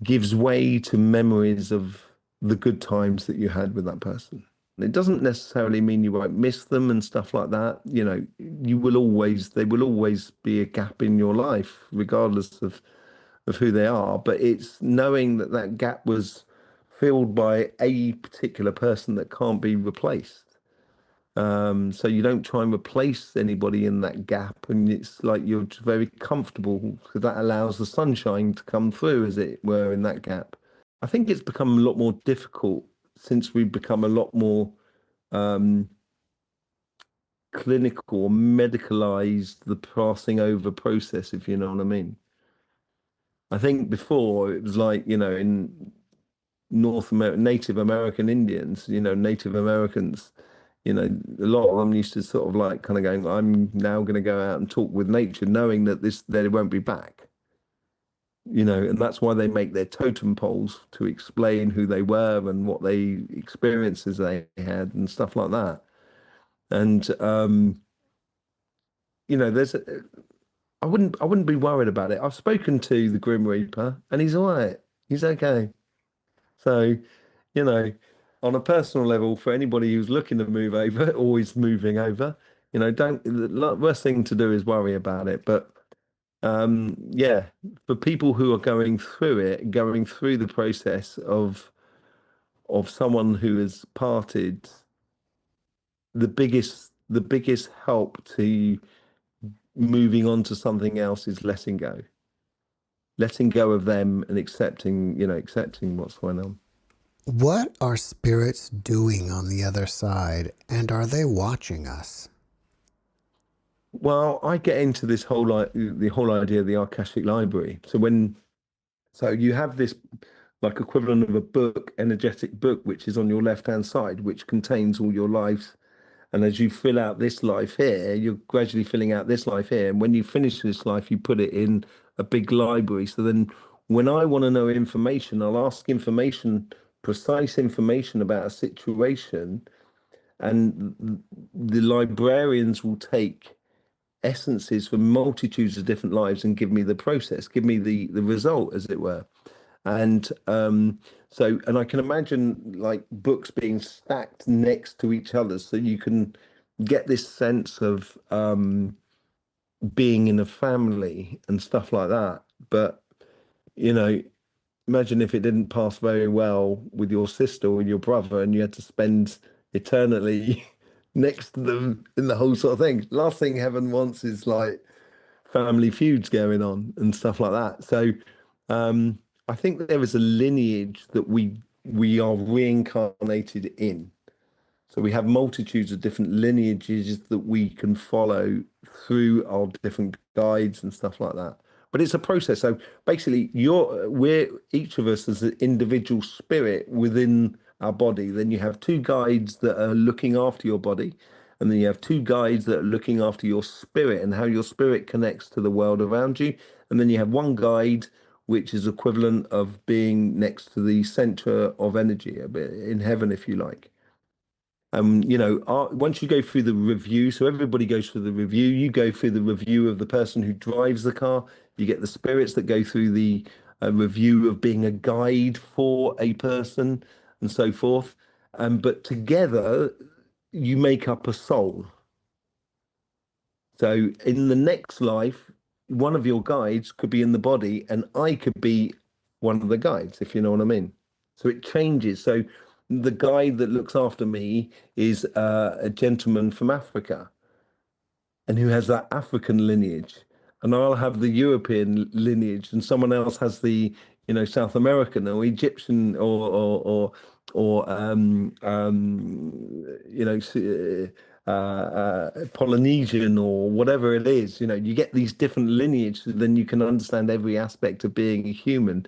Speaker 3: gives way to memories of the good times that you had with that person. It doesn't necessarily mean you won't miss them and stuff like that. They will always be a gap in your life, regardless of who they are. But it's knowing that that gap was filled by a particular person that can't be replaced. So you don't try and replace anybody in that gap, and it's like you're very comfortable because that allows the sunshine to come through, as it were, in that gap. I think it's become a lot more difficult since we've become a lot more um, clinical or medicalized the passing over process, if you know what I mean. I think before it was like, in North America, Native American Indians, Native Americans, a lot of them used to sort of like kind of going, I'm now going to go out and talk with nature, knowing that they won't be back, and that's why they make their totem poles to explain who they were and what experiences they had and stuff like that. And there's I wouldn't be worried about it. I've spoken to the Grim Reaper and he's all right. He's okay. So, you know, on a personal level, for anybody who's looking to move over or is moving over, don't, the worst thing to do is worry about it. But Yeah, for people who are going through it, going through the process of someone who has parted, the biggest help to moving on to something else is letting go of them and accepting what's going on.
Speaker 2: What are spirits doing on the other side, and are they watching us?
Speaker 3: Well, I get into this whole like the whole idea of the Akashic Library. So you have this like equivalent of a book, energetic book, which is on your left-hand side, which contains all your lives. And as you fill out this life here, you're gradually filling out this life here. And when you finish this life, you put it in a big library. So then when I want to know information, I'll ask precise information about a situation, and the librarians will take essences from multitudes of different lives and give me the process, give me the result, as it were. And and I can imagine like books being stacked next to each other, so you can get this sense of being in a family and stuff like that. But you know, imagine if it didn't pass very well with your sister or your brother, and you had to spend eternally next to them in the whole sort of thing. Last thing heaven wants is like family feuds going on and stuff like that. So um, I think that there is a lineage that we are reincarnated in. So we have multitudes of different lineages that we can follow through our different guides and stuff like that. But it's a process. So basically, we're each of us as an individual spirit within our body. Then you have two guides that are looking after your body, and then you have two guides that are looking after your spirit and how your spirit connects to the world around you. And then you have one guide which is equivalent of being next to the center of energy, a bit in heaven, if you like. Once you go through the review, so everybody goes through the review, you go through the review of the person who drives the car, you get the spirits that go through the review of being a guide for a person and so forth. But together, you make up a soul. So in the next life, one of your guides could be in the body, and I could be one of the guides, if you know what I mean. So it changes. So the guide that looks after me is a gentleman from Africa, and who has that African lineage, and I'll have the European lineage, and someone else has the South American or Egyptian or Polynesian or whatever it is. You get these different lineages, so then you can understand every aspect of being a human.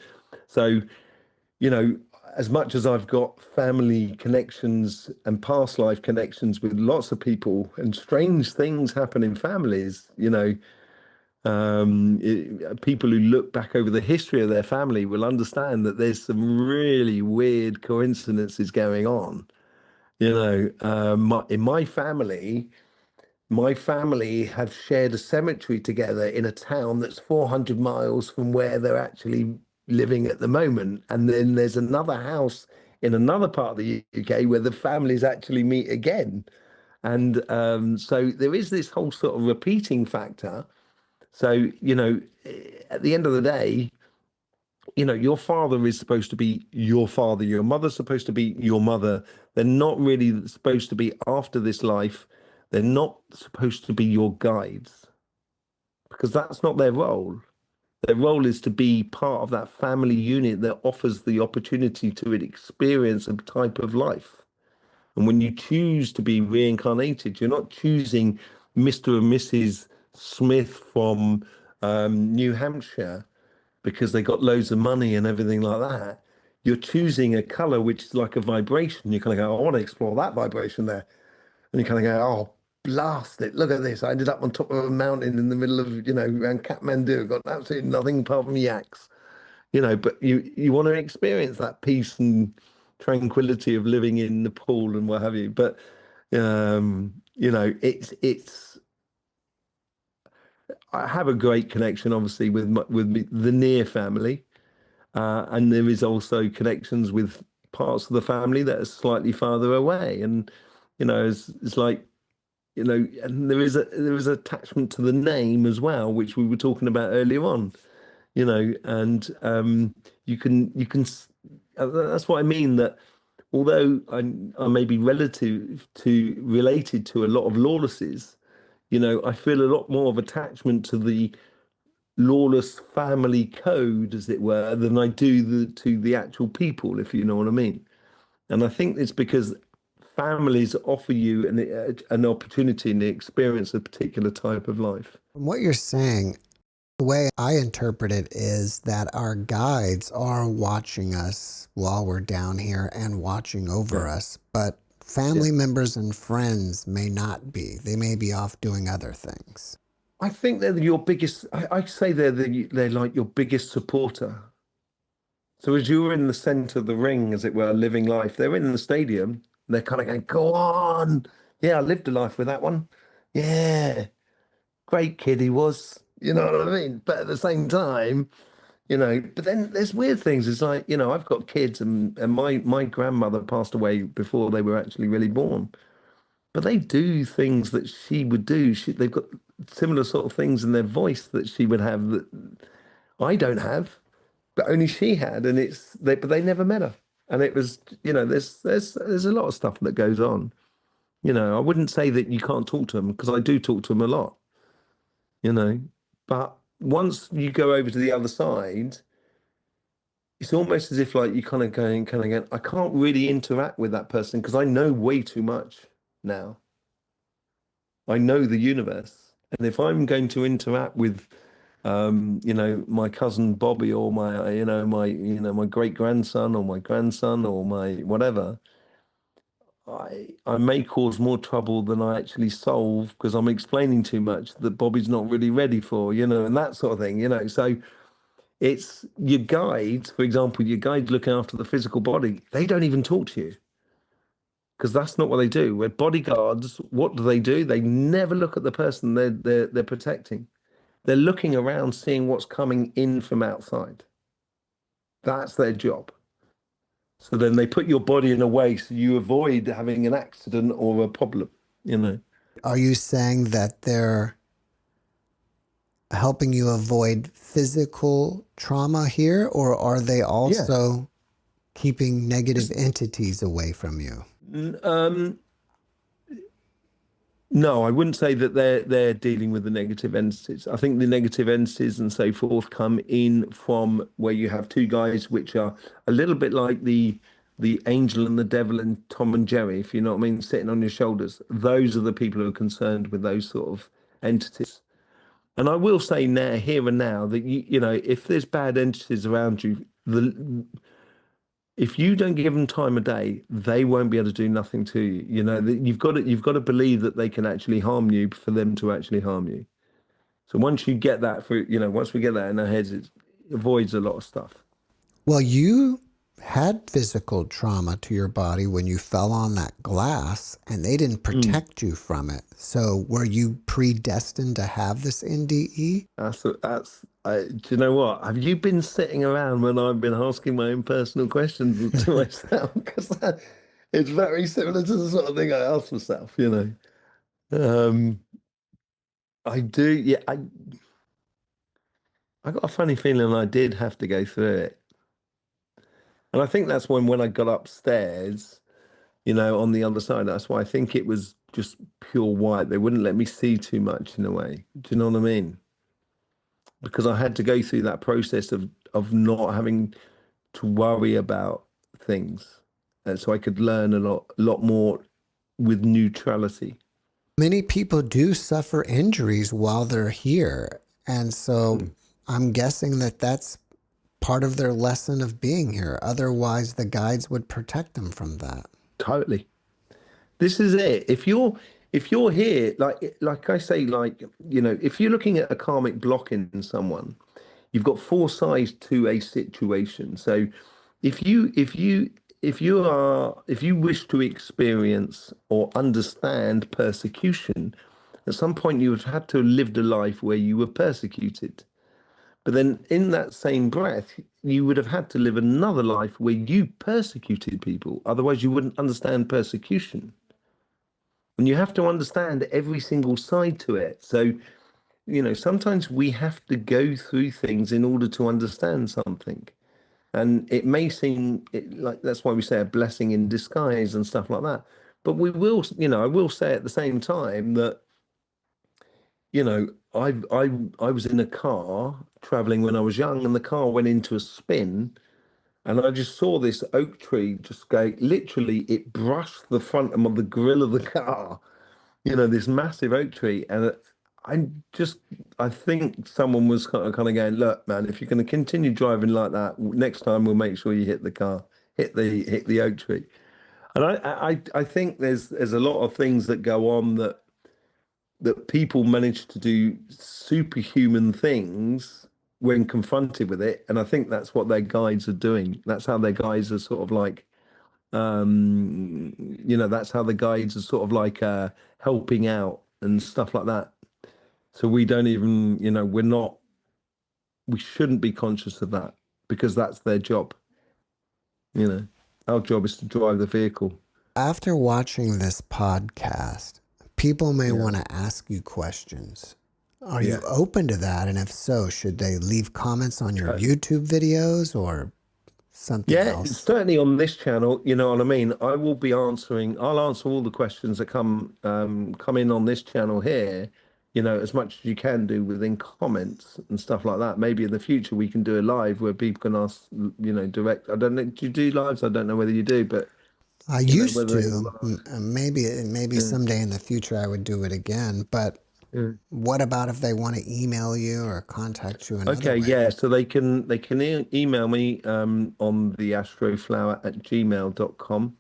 Speaker 3: So you know, as much as I've got family connections and past life connections with lots of people, and strange things happen in families, people who look back over the history of their family will understand that there's some really weird coincidences going on. In my family have shared a cemetery together in a town that's 400 miles from where they're actually living at the moment. And then there's another house in another part of the UK where the families actually meet again. And so there is this whole sort of repeating factor. So, at the end of the day, your father is supposed to be your father, your mother's supposed to be your mother. They're not really supposed to be after this life. They're not supposed to be your guides because that's not their role. Their role is to be part of that family unit that offers the opportunity to experience a type of life. And when you choose to be reincarnated, you're not choosing Mr. and Mrs. Smith from New Hampshire because they got loads of money and everything like that. You're choosing a color which is like a vibration. You kind of go, I want to explore that vibration there. And you kind of go, oh, blast it. Look at this. I ended up on top of a mountain in the middle of, around Kathmandu. Got absolutely nothing apart from yaks. But you want to experience that peace and tranquility of living in Nepal and what have you. But it's I have a great connection, obviously, the near family, and there is also connections with parts of the family that are slightly farther away. And it's like and there is attachment to the name as well, which we were talking about earlier on, and that's what I mean, that although I may be related to a lot of Lawlesses, I feel a lot more of attachment to the Lawless family code, as it were, than I do to the actual people, if you know what I mean. And I think it's because families offer you an opportunity and the experience a particular type of life.
Speaker 2: From what you're saying, the way I interpret it is that our guides are watching us while we're down here and watching over us, but family members and friends may not be. They may be off doing other things.
Speaker 3: I think they're your biggest. I say they're like your biggest supporter. So as you're in the center of the ring, as it were, living life, they're in the stadium. They're kind of going, "Go on, yeah, I lived a life with that one. Yeah, great kid he was." You know what I mean? But at the same time, but then there's weird things. It's like, I've got kids, and my grandmother passed away before they were actually really born. But they do things that she would do. They've got similar sort of things in their voice that she would have that I don't have, but only she had. And but they never met her. And it was, there's a lot of stuff that goes on. I wouldn't say that you can't talk to them, because I do talk to them a lot, but once you go over to the other side, it's almost as if like you kind of going, I can't really interact with that person because I know way too much now. I know the universe. And if I'm going to interact with, my cousin Bobby, or my great grandson, or my grandson, or my whatever, I may cause more trouble than I actually solve, because I'm explaining too much that Bobby's not really ready for, and that sort of thing, So it's your guides, for example, your guides looking after the physical body. They don't even talk to you, because that's not what they do. Where bodyguards, what do? They never look at the person they're protecting. They're looking around, seeing what's coming in from outside. That's their job. So then they put your body in a way so you avoid having an accident or a problem,
Speaker 2: Are you saying that they're helping you avoid physical trauma here, or are they also keeping negative entities away from you?
Speaker 3: No, I wouldn't say that they're dealing with the negative entities. I think the negative entities and so forth come in from where you have two guys which are a little bit like the angel and the devil in Tom and Jerry, if you know what I mean, sitting on your shoulders. Those are the people who are concerned with those sort of entities. And I will say now, here and now, that if there's bad entities around you, if you don't give them time of day, they won't be able to do nothing to you. You've got to believe that they can actually harm you for them to actually harm you. So once you get that once we get that in our heads, it avoids a lot of stuff.
Speaker 2: Well, you had physical trauma to your body when you fell on that glass, and they didn't protect you from it. So were you predestined to have this NDE?
Speaker 3: Do you know what? Have you been sitting around when I've been asking my own personal questions to myself? Because it's very similar to the sort of thing I ask myself, I do, yeah. I got a funny feeling I did have to go through it. And I think that's when I got upstairs, on the other side, that's why I think it was just pure white. They wouldn't let me see too much in a way. Do you know what I mean? Because I had to go through that process of not having to worry about things. And so I could learn a lot more with neutrality.
Speaker 2: Many people do suffer injuries while they're here. And so I'm guessing that that's part of their lesson of being here. Otherwise, the guides would protect them from that.
Speaker 3: Totally. This is it. If you're here, like I say, if you're looking at a karmic block in someone, you've got four sides to a situation. So if you wish to experience or understand persecution, at some point you have had to have lived a life where you were persecuted. But then in that same breath, you would have had to live another life where you persecuted people. Otherwise, you wouldn't understand persecution. And you have to understand every single side to it. So, sometimes we have to go through things in order to understand something. And it may seem like that's why we say a blessing in disguise and stuff like that. But we will, I will say at the same time that, you know, I was in a car traveling when I was young, and the car went into a spin, and I just saw this oak tree just go, literally, it brushed the front of the grill of the car, this massive oak tree. And I just, I think someone was kind of going, look, man, if you're going to continue driving like that, next time we'll make sure you hit the car, hit the oak tree. And I think there's a lot of things that go on that people manage to do superhuman things when confronted with it. And I think that's what their guides are doing. That's how their guides are sort of like, that's how the guides are sort of like helping out and stuff like that. So we don't even, we shouldn't be conscious of that because that's their job. Our job is to drive the vehicle.
Speaker 2: After watching this podcast, people may
Speaker 3: Yeah.
Speaker 2: want to ask you questions. Are
Speaker 3: Yeah.
Speaker 2: you open to that? And if so, should they leave comments on your
Speaker 3: Okay.
Speaker 2: YouTube videos or something
Speaker 3: Yeah,
Speaker 2: else?
Speaker 3: certainly on this channel, you know what I mean? I'll answer all the questions that come in on this channel here, as much as you can do within comments and stuff like that. Maybe in the future we can do a live where people can ask, direct. I don't know, do you do lives? I don't know whether you do, but
Speaker 2: I
Speaker 3: you know,
Speaker 2: used
Speaker 3: whether they
Speaker 2: to. Maybe
Speaker 3: yeah,
Speaker 2: someday in the future I would do it again. But
Speaker 3: yeah.
Speaker 2: what about if they want to email you or contact you another
Speaker 3: Okay,
Speaker 2: way?
Speaker 3: yeah. So they can email me on the astroflower@gmail.com.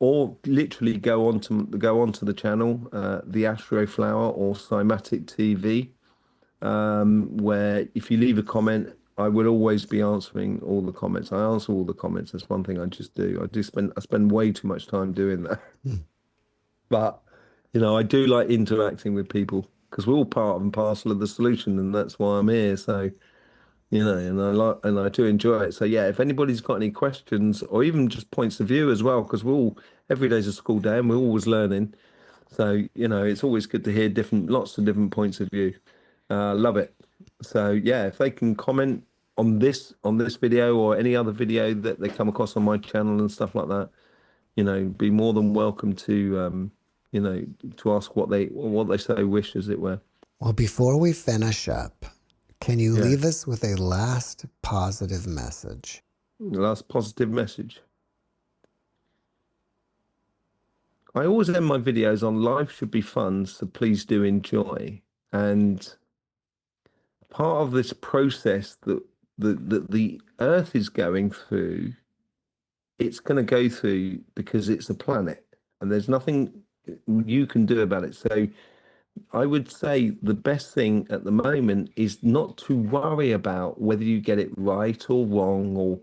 Speaker 3: Or literally go onto the channel, the Astro Flower or Cymatic TV, where if you leave a comment, I will always be answering all the comments. I answer all the comments. That's one thing I just do. I spend way too much time doing that. But I do like interacting with people because we're all part and parcel of the solution, and that's why I'm here. So and I do enjoy it. So yeah, if anybody's got any questions or even just points of view as well, because every day's a school day and we're always learning. So it's always good to hear lots of different points of view. Love it. So yeah, if they can comment on this video or any other video that they come across on my channel and stuff like that, be more than welcome to to ask what they so wish, as it were.
Speaker 2: Well, before we finish up, can you
Speaker 3: Yeah.
Speaker 2: leave us with a last positive message?
Speaker 3: The last positive message. I always end my videos on life should be fun, so please do enjoy. And part of this process that the Earth is going through, it's going to go through because it's a planet and there's nothing you can do about it. So I would say the best thing at the moment is not to worry about whether you get it right or wrong or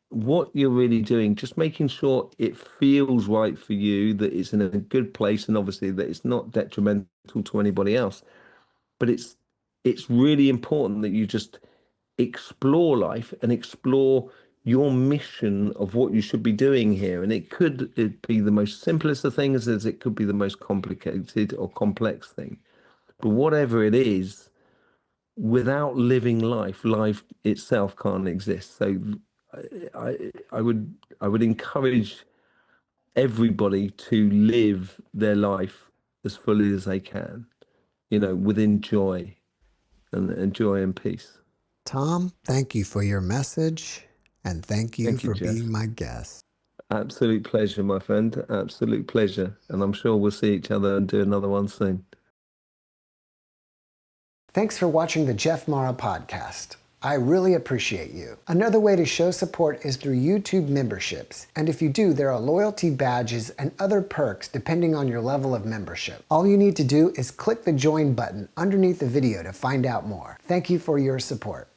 Speaker 3: what you're really doing, just making sure it feels right for you, that it's in a good place, and obviously that it's not detrimental to anybody else. But it's really important that you just explore life and explore your mission of what you should be doing here. And it be the most simplest of things as it could be the most complicated or complex thing. But whatever it is, without living life itself can't exist. So I would encourage everybody to live their life as fully as they can, within joy and joy and peace.
Speaker 2: Tom, thank you for your message and thank you
Speaker 3: Thank you,
Speaker 2: for
Speaker 3: Jeff.
Speaker 2: being my guest.
Speaker 3: Absolute pleasure, my friend. Absolute pleasure. And I'm sure we'll see each other and do another one soon.
Speaker 2: Thanks for watching the JeffMara podcast. I really appreciate you. Another way to show support is through YouTube memberships. And if you do, there are loyalty badges and other perks depending on your level of membership. All you need to do is click the join button underneath the video to find out more. Thank you for your support.